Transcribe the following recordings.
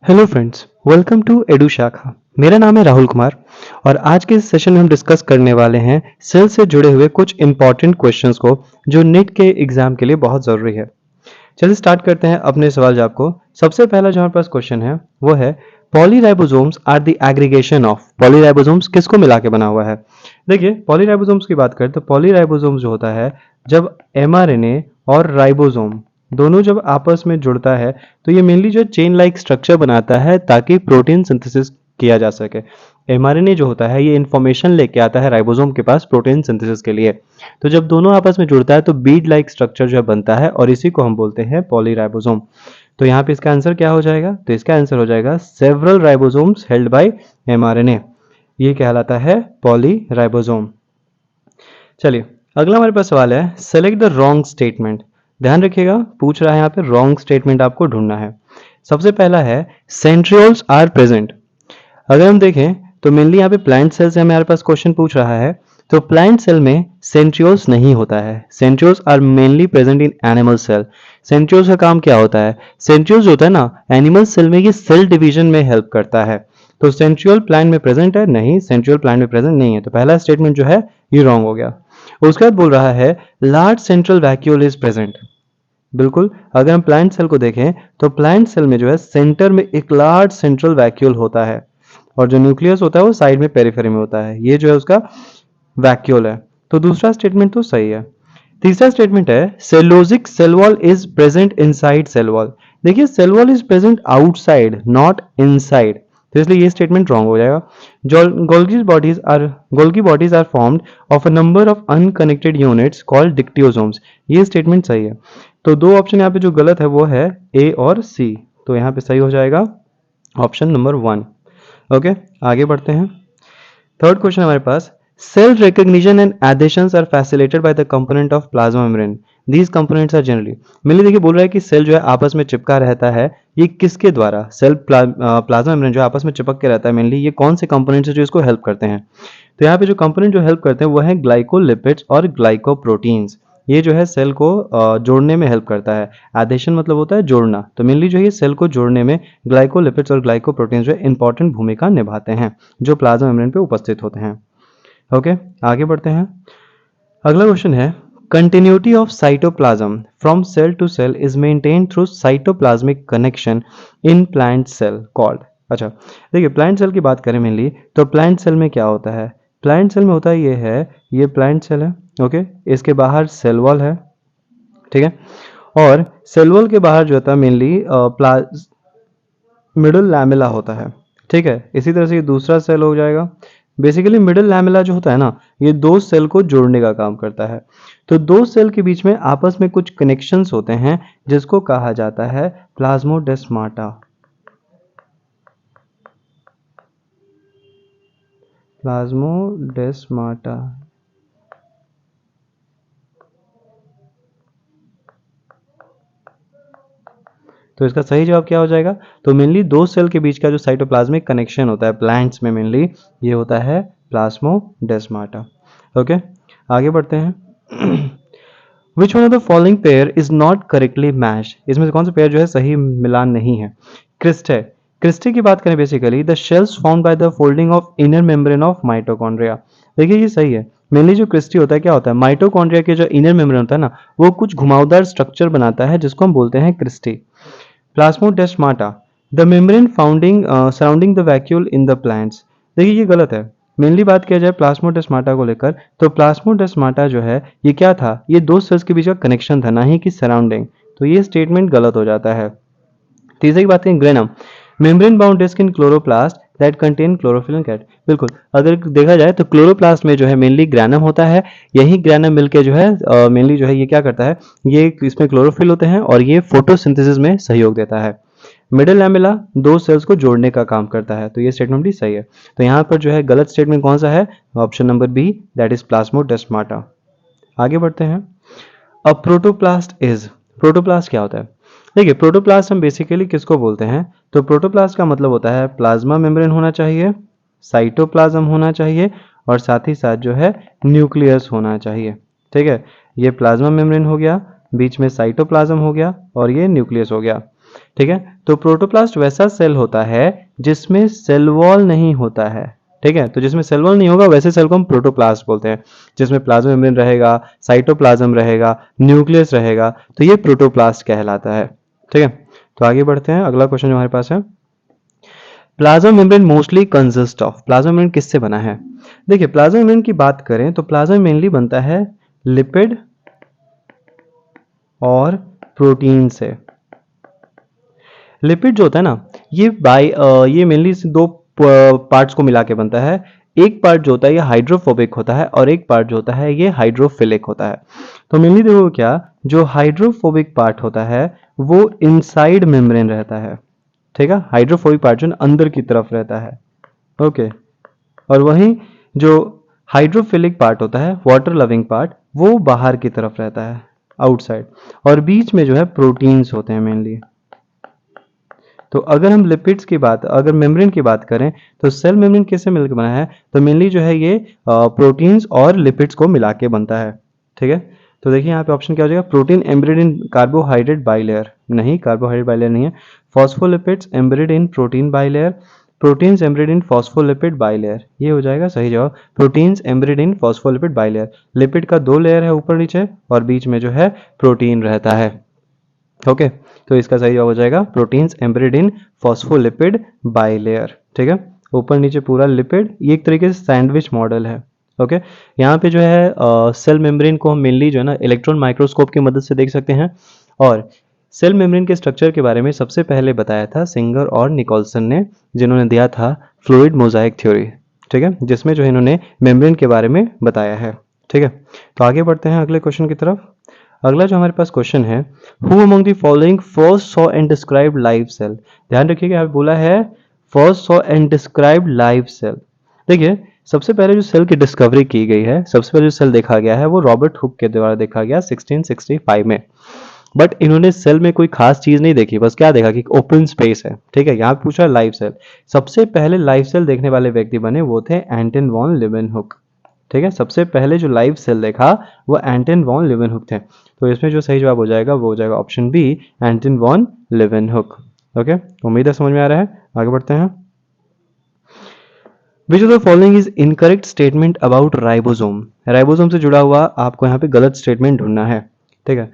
Hello friends, welcome to Edu Shakha. मेरा नाम है राहुल कुमार और आज के इस सेशन में हम डिस्कस करने वाले हैं सेल से जुड़े हुए कुछ इंपॉर्टेंट क्वेश्चंस को जो नीट के एग्जाम के लिए बहुत ज़रूरी है। चलिए स्टार्ट करते हैं अपने सवाल जवाब को। सबसे पहला जो हमारे पास क्वेश्चन है वो है पॉलीराइबोसोम्स आर द एग्रीगेशन ऑफ। पॉलीराइबोसोम्स किसको मिला के बना हुआ है? देखिए, पॉलीराइबोसोम्स की बात करें तो पॉलीराइबोसोम्स जो होता है जब एमआरएनए और राइबोसोम दोनों जब आपस में जुड़ता है तो ये मेनली जो चेन लाइक स्ट्रक्चर बनाता है ताकि प्रोटीन सिंथेसिस किया जा सके। एमआरएनए जो होता है ये इंफॉर्मेशन लेके आता है राइबोसोम के पास प्रोटीन सिंथेसिस के लिए। तो जब दोनों आपस में जुड़ता है तो बीड लाइक स्ट्रक्चर जो है बनता है और इसी को हम बोलते हैं पॉलीराइबोसोम। तो यहाँ पे इसका आंसर क्या हो जाएगा? तो इसका आंसर हो जाएगा several ribosomes held by mRNA. ये कहलाता है पॉलीराइबोसोम। चलिए, अगला हमारे पास सवाल है सेलेक्ट द रॉन्ग स्टेटमेंट। ध्यान रखिएगा, पूछ रहा है यहाँ पे रॉन्ग स्टेटमेंट आपको ढूंढना है। सबसे पहला है सेंट्रियोल्स आर प्रेजेंट। अगर हम देखें तो मेनली यहाँ पे प्लांट सेल से हमारे पास क्वेश्चन पूछ रहा है। तो प्लांट सेल में सेंट्रियोल्स नहीं होता है। Centrioles are mainly present in animal cell. Centrioles का काम क्या होता है? सेंट्रियोल्स होता है ना, एनिमल सेल में ये सेल डिवीजन में हेल्प करता है। तो सेंट्रियोल प्लांट में प्रेजेंट है? नहीं, सेंट्रियोल प्लांट में प्रेजेंट नहीं है। तो पहला स्टेटमेंट जो है ये रॉन्ग हो गया। उसके बाद बोल रहा है large central vacuole is present. बिल्कुल, अगर हम प्लांट सेल को देखें तो प्लांट सेल में जो है सेंटर में एक लार्ज सेंट्रल वैक्यूल होता है और जो न्यूक्लियस होता है वो साइड में पेरिफेरी में होता है। ये जो है उसका वैक्यूल है। तो दूसरा स्टेटमेंट तो सही है। तीसरा स्टेटमेंट है सेलोजिक cell wall is present inside cell wall. देखिए, cell wall is present outside not inside, तो इसलिए ये स्टेटमेंट रॉन्ग हो जाएगा। Golgi bodies are formed of a number of unconnected units called dictyosomes. ये स्टेटमेंट सही है। तो दो ऑप्शन यहाँ पे जो गलत है वो है ए और सी। तो यहाँ पे सही हो जाएगा ऑप्शन नंबर 1। ओके, आगे बढ़ते हैं। थर्ड क्वेश्चन हमारे पास cell recognition and adhesions are facilitated by the component of plasma membrane. These components are generally, mainly देखिए बोल रहा है कि सेल जो है आपस में चिपका रहता है। ये किसके द्वारा? सेल प्लाज्मा मेम्ब्रेन जो आपस में चिपक के रहता है, मेनली ये कौन से कंपोनेंट्स है जो इसको हेल्प करते हैं? तो यहाँ पे जो कंपोनेंट जो हेल्प करते हैं वो है ग्लाइकोलिपिड्स और ग्लाइकोप्रोटीन्स। ये जो है सेल को जोड़ने में हेल्प करता है। एडिशन मतलब होता है जोड़ना, तो मेनली जो है सेल को जोड़ने में ग्लाइकोलिपिड्स और ग्लाइकोप्रोटीन्स जो है इंपॉर्टेंट भूमिका निभाते हैं जो प्लाज्मा मेम्ब्रेन पे उपस्थित होते हैं। ओके, आगे बढ़ते हैं। अगला क्वेश्चन है continuity of cytoplasm from cell to cell is maintain through cytoplasmic connection in plant cell called. अच्छा, देखिए प्लांट सेल की बात करें मेनली तो प्लांट सेल में क्या होता है? प्लांट सेल में होता है ये प्लांट सेल है। ओके, इसके बाहर सेल वॉल है, ठीक है। और सेल वॉल के बाहर जो होता है मेनली मिडल लैमेला होता है, ठीक है। इसी तरह से ये दूसरा सेल हो जाएगा। बेसिकली मिडल लैमेला जो होता है ना, ये दो सेल को जोड़ने का काम करता है। तो दो सेल के बीच में आपस में कुछ कनेक्शंस होते हैं जिसको कहा जाता है प्लाज्मोडेस्माटा। प्लाज्मोडेस्माटा। तो इसका सही जवाब क्या हो जाएगा? तो मेनली दो सेल के बीच का जो साइटोप्लाज्मिक कनेक्शन होता है प्लांट्स में मेनली ये होता है प्लाज्मोडेस्माटा। ओके, आगे बढ़ते हैं। Which one of the following pair is not correctly matched. इसमें से कौन सा पेयर जो है सही मिलान नहीं है? क्रिस्टे। क्रिस्टे की बात करें basically the shells formed by the folding of inner membrane of mitochondria. देखिए ये सही है। मेनली जो क्रिस्टी होता है क्या होता है? माइटोकॉन्ड्रिया के जो इनर मेम्ब्रेन होता है ना, वो कुछ घुमावदार स्ट्रक्चर बनाता है जिसको हम बोलते हैं cristae. Plasmodesmata the membrane founding surrounding the vacuole in the plants. देखिए ये गलत है। मेनली बात किया जाए प्लाज्मोडेस्माटा को लेकर तो प्लाज्मोडेस्माटा जो है ये क्या था? ये दो सेल्स के बीच का कनेक्शन था, ना ही कि सराउंडिंग। तो ये स्टेटमेंट गलत हो जाता है। तीसरी की बात करें granum, membrane bound disc in chloroplast that contain chlorophyll and cat. बिल्कुल, अगर देखा जाए तो क्लोरोप्लास्ट में जो है मेनली ग्रैनम होता है। यही ग्रैनम मिलके जो है मेनली जो है ये क्या करता है, ये इसमें क्लोरोफिल होते हैं और ये फोटोसिंथेसिस में सहयोग देता है। मिडिल लैमेला दो सेल्स को जोड़ने का काम करता है। तो ये स्टेटमेंट भी सही है। तो यहाँ पर जो है गलत स्टेटमेंट कौन सा है? Option number B, that is plasmodesmata. आगे बढ़ते हैं। अब प्रोटोप्लास्ट इज, प्रोटोप्लास्ट क्या होता है? देखिए प्रोटोप्लास्ट हम बेसिकली किसको बोलते हैं? तो प्रोटोप्लास्ट का मतलब होता है प्लाज्मा मेम्ब्रेन होना चाहिए, साइटोप्लाज्म होना चाहिए और साथ ही साथ जो है न्यूक्लियस होना चाहिए, ठीक है। ये प्लाज्मा मेम्ब्रेन हो गया, बीच में साइटोप्लाज्म हो गया और ये न्यूक्लियस हो गया। ठीक है। तो प्रोटोप्लास्ट वैसा सेल होता है जिसमें सेल वॉल नहीं होता है। ठीक है, तो जिसमें सेल वॉल नहीं होगा वैसे सेल को हम प्रोटोप्लास्ट बोलते हैं, जिसमें प्लाज्मा मेम्ब्रेन रहेगा, साइटोप्लाज्म रहेगा, न्यूक्लियस रहेगा, तो ये प्रोटोप्लास्ट कहलाता है। ठीक है, तो आगे बढ़ते हैं। अगला क्वेश्चन जो हमारे पास है, plasma membrane mostly consist of, plasma membrane किससे बना है? देखिए, प्लाज्मा मेम्ब्रेन की बात करें तो प्लाज्मा मेनली बनता है लिपिड और प्रोटीन से। लिपिड जो होता है ना, ये मेनली दो पार्ट्स को मिला के बनता है। एक पार्ट जो होता है ये हाइड्रोफोबिक होता है और एक पार्ट जो होता है ये हाइड्रोफिलिक होता है। तो मेनली देखो क्या, जो हाइड्रोफोबिक पार्ट होता है वो इनसाइड मेम्ब्रेन रहता है। ठीक है, हाइड्रोफोबिक पार्ट जो है ना, अंदर की तरफ रहता है। ओके, और वहीं जो हाइड्रोफिलिक पार्ट होता है, वाटर लविंग पार्ट, वो बाहर की तरफ रहता है, आउटसाइड। और बीच में जो है प्रोटीन्स होते हैं मेनली। तो अगर हम लिपिड्स की बात, अगर मेम्ब्रेन की बात करें तो सेल मेम्ब्रेन किससे मिलकर बना है? तो मेनली जो है ये प्रोटीन्स और लिपिड्स को मिला के बनता है। ठीक है, तो देखिए यहाँ पे ऑप्शन क्या हो जाएगा, protein embedded in carbohydrate bilayer, नहीं कार्बोहाइड्रेट बाइलेयर नहीं है, phospholipids embedded in protein bilayer, proteins embedded in phospholipid bilayer, ये हो जाएगा सही जवाब, proteins embedded in phospholipid bilayer. Lipid का दो लेयर है, ऊपर नीचे, और बीच में जो है प्रोटीन रहता है। ओके, तो इसका सही जवाब हो जाएगा proteins embedded in phospholipid bilayer. ठीक है, ऊपर नीचे पूरा लिपिड, ये एक तरीके से सैंडविच मॉडल है। ओके, यहाँ पे जो है सेल मेम्ब्रेन को हम मेनली जो है ना इलेक्ट्रॉन माइक्रोस्कोप की मदद से देख सकते हैं। और सेल मेम्ब्रेन के स्ट्रक्चर के बारे में सबसे पहले बताया था सिंगर और निकोलसन ने, जिन्होंने दिया था फ्लूइड मोजाइक थ्योरी। ठीक है, जिसमें जो है इन्होंने मेम्ब्रेन के बारे में बताया है। ठीक है, तो आगे बढ़ते हैं अगले क्वेश्चन की तरफ। अगला जो हमारे पास क्वेश्चन है, who among the following first saw and described live cell. ध्यान रखिएगा, यहाँ पे बोला है first saw and described live cell. देखिए, सबसे पहले जो सेल की डिस्कवरी की गई है, सबसे पहले जो सेल देखा गया है वो रॉबर्ट हुक के द्वारा देखा गया 1665 में। बट इन्होंने सेल में कोई खास चीज नहीं देखी, बस क्या देखा कि ओपन स्पेस है। ठीक है, यहाँ पे पूछा लाइव सेल। सबसे पहले लाइव सेल देखने वाले व्यक्ति बने वो थे एंटन वॉन लिवेनहुक। ठीक है, सबसे पहले जो लाइव सेल देखा वो एंटन वॉन लिवेनहुक थे। तो इसमें जो सही जवाब हो जाएगा वो हो जाएगा ऑप्शन बी, एंटन वॉन लिवेनहुक। ओके, उम्मीद है समझ में आ रहा है। आगे बढ़ते हैं। Which of the following is incorrect statement about ribosome. Ribosome से जुड़ा हुआ आपको यहाँ पे गलत स्टेटमेंट ढूंढना है। ठीक है,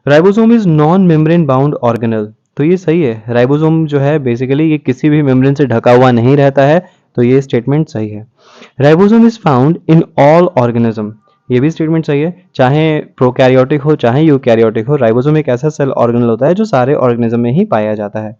ribosome is non membrane bound organelle, तो ये सही है। राइबोसोम जो है बेसिकली ये किसी भी मेम्ब्रेन से ढका हुआ नहीं रहता है, तो ये स्टेटमेंट सही है। Ribosome is found in all organism, ये भी स्टेटमेंट सही है। चाहे प्रोकैरियोटिक हो चाहे यूकैरियोटिक हो, राइबोसोम एक ऐसा सेल ऑर्गेनल होता है जो सारे ऑर्गेनिज्म में ही पाया जाता है।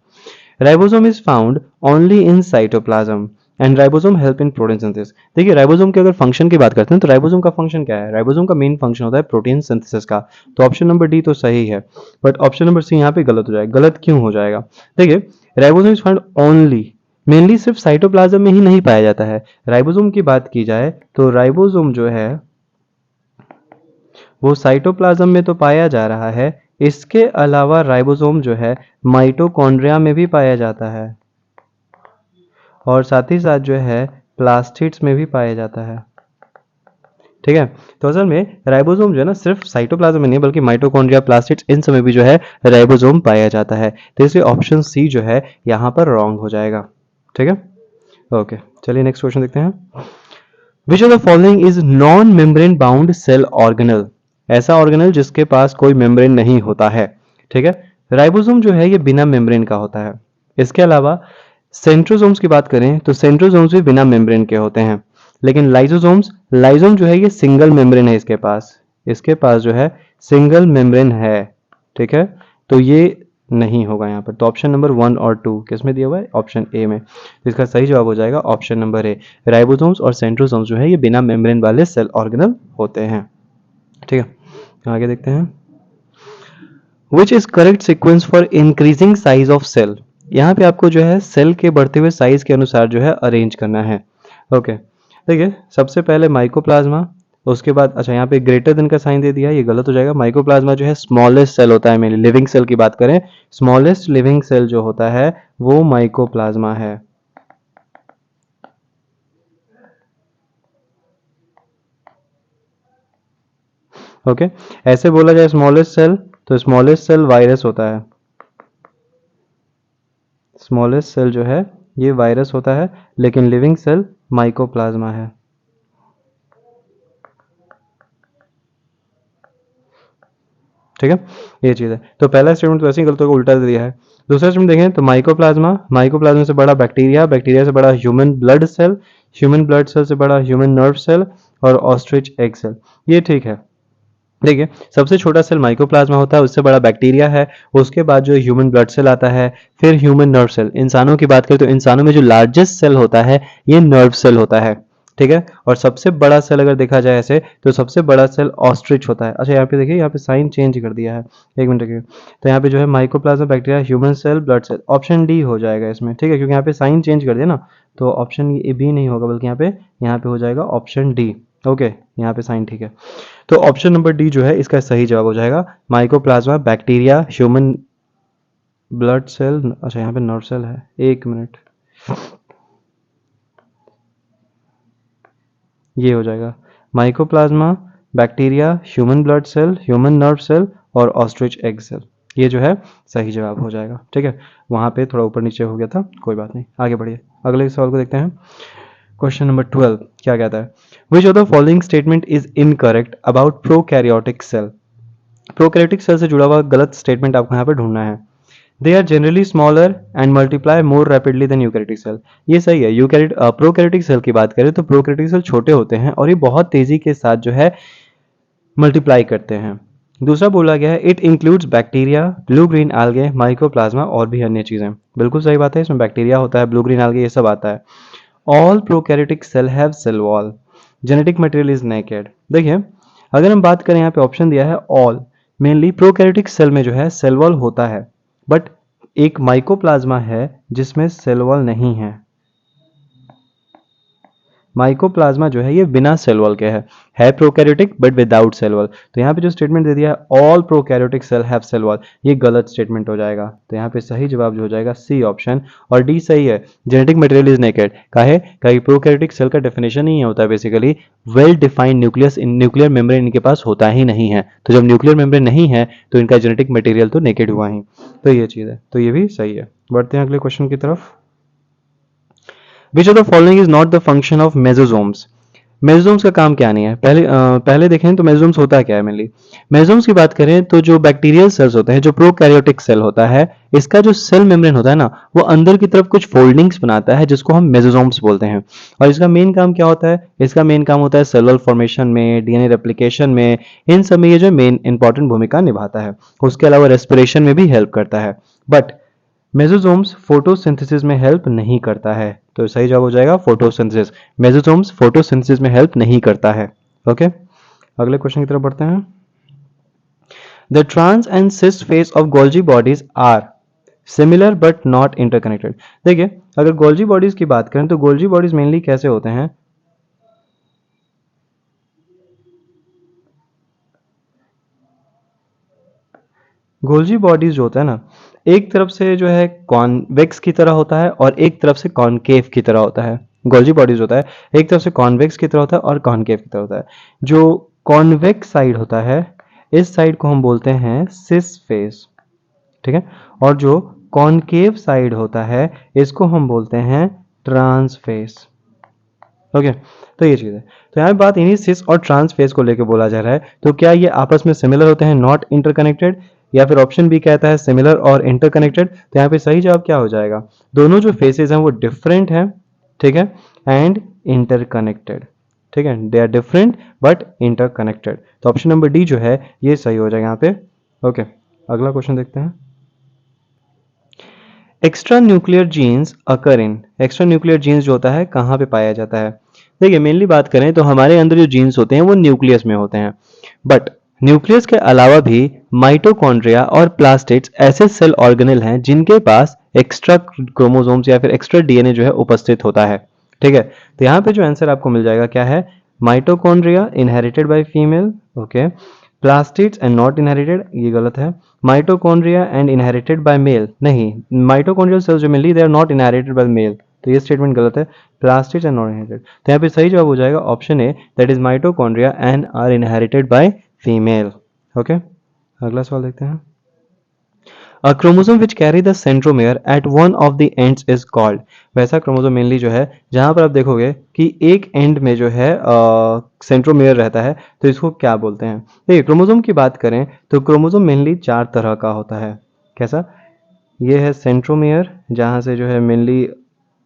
Ribosome is found only in cytoplasm and ribosome help in protein synthesis. देखिए, राइबोसोम की अगर फंक्शन की बात करते हैं तो राइबोसोम का फंक्शन क्या है? राइबोसोम का मेन फंक्शन होता है प्रोटीन सिंथेसिस का। तो ऑप्शन नंबर डी तो सही है, बट ऑप्शन नंबर सी यहाँ पे गलत हो जाएगा। गलत क्यों हो जाएगा? देखिए, ribosome is found only, mainly सिर्फ साइटोप्लाज्म में ही नहीं पाया जाता है। राइबोसोम की बात की जाए तो राइबोसोम जो है वो साइटोप्लाज्म में तो पाया जा रहा है, इसके अलावा राइबोसोम जो है माइटोकॉन्ड्रिया में भी पाया जाता है, और साथ ही साथ जो है प्लास्टिड्स में भी पाया जाता है। ठीक है, तो असल में राइबोसोम जो है ना सिर्फ साइटोप्लाज्म में नहीं बल्कि माइटोकॉन्ड्रिया, प्लास्टिड्स, इन सब में भी जो है राइबोसोम पाया जाता है। तो इसलिए ऑप्शन सी जो है यहाँ पर रॉन्ग हो जाएगा। ठीक है, ओके, चलिए नेक्स्ट क्वेश्चन देखते हैं। Which of the following is non membrane bound cell organelle. ऐसा ऑर्गेनल जिसके पास कोई मेम्ब्रेन नहीं होता है। ठीक है, राइबोसोम जो है ये बिना मेम्ब्रेन का होता है। इसके अलावा सेंट्रोसोम्स की बात करें तो सेंट्रोसोम्स भी बिना मेम्ब्रेन के होते हैं। लेकिन लाइसोसोम्स, लाइसोम जो है ये सिंगल मेम्ब्रेन है, इसके पास जो है सिंगल मेम्ब्रेन है। ठीक है, तो ये नहीं होगा यहाँ पर। तो ऑप्शन नंबर 1 और 2 किस में दिया हुआ है? ऑप्शन ए में। तो इसका सही जवाब हो जाएगा ऑप्शन नंबर ए। राइबोसोम्स और सेंट्रोसोम्स जो है ये बिना मेम्ब्रेन वाले सेल ऑर्गेनल होते हैं। ठीक है, आगे देखते हैं। Which is correct sequence for increasing size of cell. यहाँ पे आपको जो है सेल के बढ़ते हुए साइज के अनुसार जो है अरेंज करना है। ओके, देखिए सबसे पहले माइकोप्लाज्मा, उसके बाद अच्छा यहाँ पे ग्रेटर देन का साइन दे दिया, ये गलत हो जाएगा। माइकोप्लाज्मा जो है स्मॉलेस्ट सेल होता है, मेनली लिविंग सेल की बात करें, स्मॉलेस्ट लिविंग सेल जो होता है वो माइकोप्लाज्मा है। ओके, ऐसे बोला जाए स्मॉलेस्ट सेल तो स्मॉलेस्ट सेल वायरस होता है। स्मॉलेस्ट सेल जो है ये वायरस होता है, लेकिन लिविंग सेल माइकोप्लाज्मा है। ठीक है, ये चीज़ है। तो पहला स्टेटमेंट तो ऐसे ही गलत होगा, उल्टा दे दिया है। दूसरा स्टेटमेंट देखें तो माइकोप्लाज्मा, माइकोप्लाज्मा से बड़ा बैक्टीरिया, बैक्टीरिया से बड़ा human blood cell, human blood cell से बड़ा ह्यूमन नर्व सेल और ऑस्ट्रिच एग सेल। ये ठीक है। देखिए, सबसे छोटा सेल माइकोप्लाज्मा होता है, उससे बड़ा बैक्टीरिया है, उसके बाद जो ह्यूमन ब्लड सेल आता है, फिर ह्यूमन नर्व सेल। इंसानों की बात करें तो इंसानों में जो लार्जेस्ट सेल होता है ये नर्व सेल होता है। ठीक है, और सबसे बड़ा सेल अगर देखा जाए ऐसे तो सबसे बड़ा सेल ऑस्ट्रिच होता है। अच्छा, यहाँ पे देखिए, यहाँ पे साइन चेंज कर दिया है, एक मिनट देखिए। तो यहाँ पे जो है mycoplasma, bacteria, human cell, blood cell, option D हो जाएगा इसमें। ठीक है, क्योंकि यहाँ पे साइन चेंज कर दिया ना, तो ऑप्शन ए बी नहीं होगा, बल्कि यहाँ पे हो जाएगा ऑप्शन डी। ओके, यहाँ पे साइन ठीक है। तो ऑप्शन नंबर डी जो है इसका सही जवाब हो जाएगा, mycoplasma, bacteria, human blood cell. अच्छा, यहाँ पे नर्व सेल है, एक मिनट, ये हो जाएगा mycoplasma, bacteria, human blood cell, human nerve cell और ऑस्ट्रिच एग सेल। ये जो है सही जवाब हो जाएगा। ठीक है, वहाँ पे थोड़ा ऊपर नीचे हो गया था, कोई बात नहीं, आगे बढ़िए। अगले सवाल को देखते हैं। क्वेश्चन नंबर 12 क्या कहता है, which of the following statement is incorrect about prokaryotic cell. Prokaryotic cell से जुड़ा हुआ गलत स्टेटमेंट आपको यहाँ पे ढूंढना है। They are generally smaller and multiply more rapidly than eukaryotic cell. ये सही है। प्रोकैरियोटिक सेल की बात करें तो प्रोकैरियोटिक सेल छोटे होते हैं और ये बहुत तेजी के साथ जो है मल्टीप्लाई करते हैं। दूसरा बोला गया है it includes bacteria, blue green algae, mycoplasma और भी अन्य चीजें। बिल्कुल सही बात है, इसमें बैक्टीरिया होता है, ब्लू ग्रीन algae ये सब आता है। All prokaryotic cell have cell wall, genetic material is naked. देखिए, अगर हम बात करें, यहाँ पे ऑप्शन दिया है ऑल, मेनली प्रोकैरियोटिक सेल में जो है सेल वॉल होता है, बट एक माइकोप्लाज्मा है जिसमें सेल वॉल नहीं है। माइकोप्लाज्मा जो है ये बिना सेल वॉल के है prokaryotic but without cell wall. तो यहाँ पे जो स्टेटमेंट दे दिया है all prokaryotic cell have cell wall, ये गलत स्टेटमेंट हो जाएगा। तो यहाँ पे सही जवाब जो हो जाएगा सी ऑप्शन, और डी सही है, जेनेटिक मटेरियल इज नेकेड। काहे कहीं प्रोकैरियोटिक सेल का डेफिनेशन ही होता है basically well defined nucleus, nuclear membrane इनके पास होता ही नहीं है। तो जब न्यूक्लियर मेम्ब्रेन नहीं है तो इनका जेनेटिक मटेरियल तो नेकेड हुआ ही। तो ये चीज़ है, तो ये भी सही है। बढ़ते हैं अगले क्वेश्चन की तरफ। विच of the following is not the function of मेसोसोम्स। मेसोसोम्स का काम क्या नहीं है, पहले देखें तो मेसोसोम्स होता क्या है मेनली। मेसोसोम्स की बात करें तो जो बैक्टीरियल सेल्स होते हैं, जो प्रोकैरियोटिक सेल होता है, इसका जो सेल मेम्ब्रेन होता है ना, वो अंदर की तरफ कुछ फोल्डिंग्स बनाता है जिसको हम मेसोसोम्स बोलते हैं। और इसका मेन काम क्या होता है, इसका मेन काम होता है सेलुलर फॉर्मेशन में, डीएनए रेप्लिकेशन में, इन सब में ये जो मेन इंपॉर्टेंट भूमिका निभाता है। उसके अलावा रेस्पिरेशन में भी हेल्प करता है, बट मेसोसोम्स फोटोसिंथेसिस में हेल्प नहीं करता है। तो सही जवाब हो जाएगा फोटोसिंथेसिस। मेसोसोम्स फोटोसिंथेसिस में हेल्प नहीं करता है। ओके, अगले क्वेश्चन की तरफ बढ़ते हैं। The trans and cis face of Golgi bodies are similar but not interconnected. देखिए, अगर गोल्जी बॉडीज की बात करें तो गोल्जी बॉडीज मेनली कैसे होते हैं, गोल्जी बॉडीज जो होता है ना, एक तरफ से जो है कॉन्वेक्स की तरह होता है और एक तरफ से कॉनकेव की तरह होता है। गोल्जी बॉडीज होता है एक तरफ से कॉन्वेक्स की तरह होता है और कॉनकेव की तरह होता है। जो कॉन्वेक्स साइड होता है, इस साइड को हम बोलते हैं सिस फेस। ठीक है, और जो कॉनकेव साइड होता है इसको हम बोलते हैं ट्रांस फेस। ओके, तो ये चीज़ है। तो यहाँ पे बात इन्हीं सिस और ट्रांस फेस को लेकर बोला जा रहा है। तो क्या ये आपस में सिमिलर होते हैं, नॉट इंटरकनेक्टेड, या फिर ऑप्शन बी कहता है सिमिलर और इंटरकनेक्टेड। तो यहाँ पे सही जवाब क्या हो जाएगा, दोनों जो फेसेस हैं वो डिफरेंट हैं, ठीक है, एंड इंटरकनेक्टेड। ठीक है, they are different but interconnected. तो ऑप्शन नंबर डी जो है ये सही हो जाएगा यहाँ पे। ओके, अगला क्वेश्चन देखते हैं। एक्स्ट्रा न्यूक्लियर जीन्स अकर इन, एक्स्ट्रा न्यूक्लियर जीन्स जो होता है कहाँ पे पाया जाता है। देखिए, मेनली बात करें तो हमारे अंदर जो जीन्स होते हैं वो न्यूक्लियस में होते हैं, बट न्यूक्लियस के अलावा भी माइटोकॉन्ड्रिया और प्लास्टिड्स ऐसे सेल ऑर्गेनेल हैं जिनके पास एक्स्ट्रा क्रोमोसोम्स या फिर एक्स्ट्रा डीएनए जो है उपस्थित होता है। ठीक है, तो यहाँ पे जो आंसर आपको मिल जाएगा क्या है, mitochondria inherited by female, okay, plastids and not inherited, ये गलत है। Mitochondria and inherited by male, नहीं, माइटोकॉन्ड्रियल सेल्स जो मिली they are not inherited by male, तो ये स्टेटमेंट गलत है। प्लास्टिड्स एंड नॉट इनहेरिटेड, तो यहाँ पे सही जवाब हो जाएगा option A, that is mitochondria and are inherited by female. Okay, अगला सवाल देखते हैं। A chromosome which carry the centromere at one of the ends is called. वैसा क्रोमोसोम मेनली जो है जहां पर आप देखोगे कि एक एंड में जो है सेंट्रोमेयर रहता है, तो इसको क्या बोलते हैं। देखिए क्रोमोसोम की बात करें तो क्रोमोसोम मेनली 4 तरह का होता है। कैसा? ये है सेंट्रोमेयर, जहाँ से जो है मेनली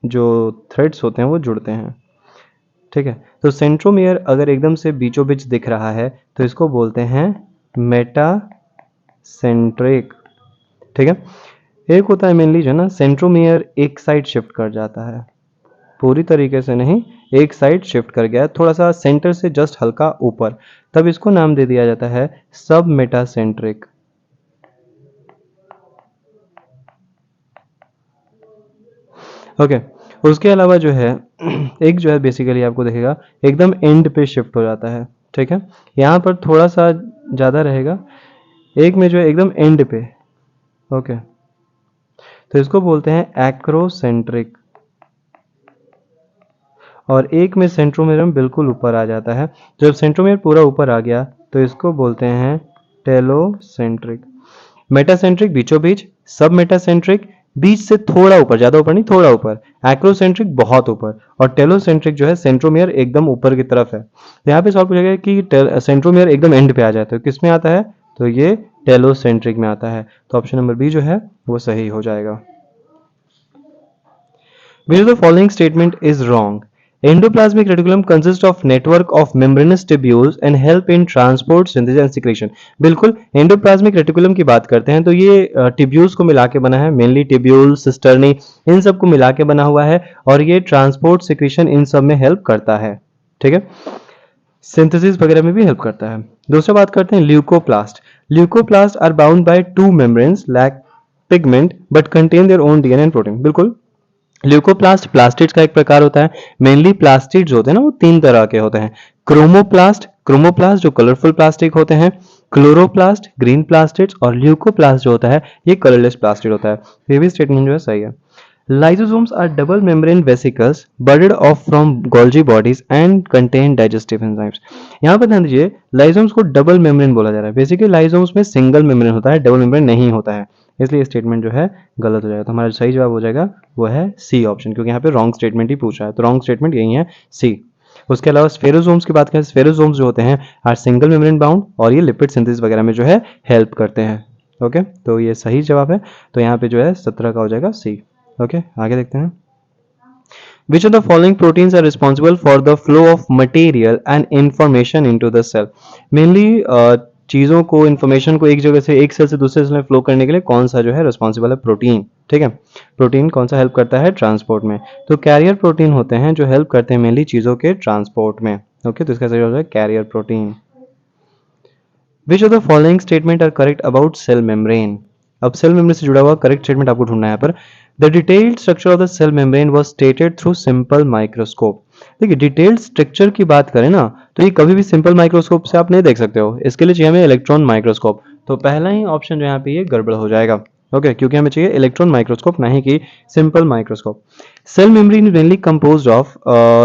जो थ्रेड्स होते हैं वो जुड़ते हैं। ठीक है, तो सेंट्रोमेयर अगर एकदम से बीचों बीच दिख रहा है तो इसको बोलते हैं मेटासेंट्रिक। ठीक है, एक होता है मेनली जो है ना सेंट्रोमेयर एक साइड शिफ्ट कर जाता है, पूरी तरीके से नहीं, एक साइड शिफ्ट कर गया थोड़ा सा सेंटर से जस्ट हल्का ऊपर, तब इसको नाम दे दिया जाता है सब मेटासेंट्रिक। ओके, उसके अलावा जो है एक जो है बेसिकली आपको देखेगा एकदम एंड पे शिफ्ट हो जाता है। ठीक है, यहाँ पर थोड़ा सा ज़्यादा रहेगा, एक में जो है एकदम एंड पे। ओके, तो इसको बोलते हैं एक्रोसेंट्रिक, और एक में सेंट्रोमेरम बिल्कुल ऊपर आ जाता है। जब सेंट्रोमेयर पूरा ऊपर आ गया तो इसको बोलते हैं टेलोसेंट्रिक। मेटासेंट्रिक बीचों बीच, सब मेटासेंट्रिक बीच से थोड़ा ऊपर, ज्यादा ऊपर नहीं थोड़ा ऊपर, एक्रोसेंट्रिक बहुत ऊपर, और टेलोसेंट्रिक जो है सेंट्रोमियर एकदम ऊपर की तरफ है। तो यहाँ पे सवाल पूछा गया कि सेंट्रोमियर एकदम एंड पे आ जाए तो किस में आता है, तो ये टेलोसेंट्रिक में आता है। तो ऑप्शन नंबर बी जो है वो सही हो जाएगा। Which of the following statement is wrong? Endoplasmic reticulum consists of network of membranous tubules and help in transport, synthesis and secretion. बिल्कुल, एंडोप्लाज्मिक रेटिकुलम की बात करते हैं तो ये ट्यूब्यूल्स को मिला के बना है, मेनली ट्यूब्यूल, सिस्टर्नी, इन सब को मिला के बना हुआ है, और ये ट्रांसपोर्ट, सिक्रीशन इन सब में हेल्प करता है। ठीक है, सिंथेसिस वगैरह में भी हेल्प करता है। दूसरा बात करते हैं leucoplast. Leucoplast are bound by two membranes, lack pigment but contain their own DNA and protein. बिल्कुल, ल्यूकोप्लास्ट प्लास्टिड्स का एक प्रकार होता है। मेनली प्लास्टिड्स होते हैं ना वो 3 तरह के होते हैं। क्रोमोप्लास्ट, क्रोमोप्लास्ट जो कलरफुल प्लास्टिक होते हैं, क्लोरोप्लास्ट ग्रीन प्लास्टिड्स, और ल्यूकोप्लास्ट जो होता है ये कलरलेस प्लास्टिड होता है। ये भी स्टेटमेंट जो है सही है। Lysosomes are double membrane vesicles budded off from Golgi bodies and contain digestive enzymes. यहाँ पर ध्यान दीजिए, लाइजोम्स को डबल मेम्ब्रेन बोला जा रहा है। बेसिकली लाइजोम्स में सिंगल मेम्ब्रेन होता है, डबल मेम्ब्रेन नहीं होता है, इसलिए स्टेटमेंट जो है गलत हो जाएगा। तो हमारा सही जवाब हो जाएगा वो है सी ऑप्शन, क्योंकि यहाँ पे रॉन्ग स्टेटमेंट ही पूछा है, तो रॉन्ग स्टेटमेंट यही है सी। उसके अलावा स्फेरोजोम्स की बात करें, स्फेरोजोम्स जो होते हैं आर सिंगल मेम्ब्रेन बाउंड, और ये लिपिड सिंथेसिस वगैरह में जो है हेल्प करते हैं। ओके, तो ये सही जवाब है, तो यहाँ पे जो है 17 का हो जाएगा सी। ओके, आगे देखते हैं। Which of the following proteins are responsible for the flow of material and information into the cell? Mainly चीज़ों को, इंफॉर्मेशन को एक जगह से, एक सेल से दूसरे सेल में फ्लो करने के लिए कौन सा जो है रिस्पॉन्सिबल है? प्रोटीन। ठीक है, प्रोटीन कौन सा हेल्प करता है ट्रांसपोर्ट में? तो कैरियर प्रोटीन होते हैं जो हेल्प करते हैं मेनली चीज़ों के ट्रांसपोर्ट में। ओके, तो इसका सही हो जाएगा carrier protein. Which of the following statement are correct about cell membrane? अब सेल मेम्ब्रेन से जुड़ा हुआ करेक्ट स्टेटमेंट आपको ढूंढना है यहाँ पर। The detailed structure of the cell membrane was stated through simple microscope. देखिए डिटेल्ड स्ट्रक्चर की बात करें ना तो ये कभी भी सिंपल माइक्रोस्कोप से आप नहीं देख सकते हो, इसके लिए चाहिए हमें इलेक्ट्रॉन माइक्रोस्कोप। तो पहला ही ऑप्शन जो यहाँ पे ये गड़बड़ हो जाएगा। ओके, क्योंकि हमें चाहिए इलेक्ट्रॉन माइक्रोस्कोप, नहीं कि simple microscope. Cell membrane is mainly composed of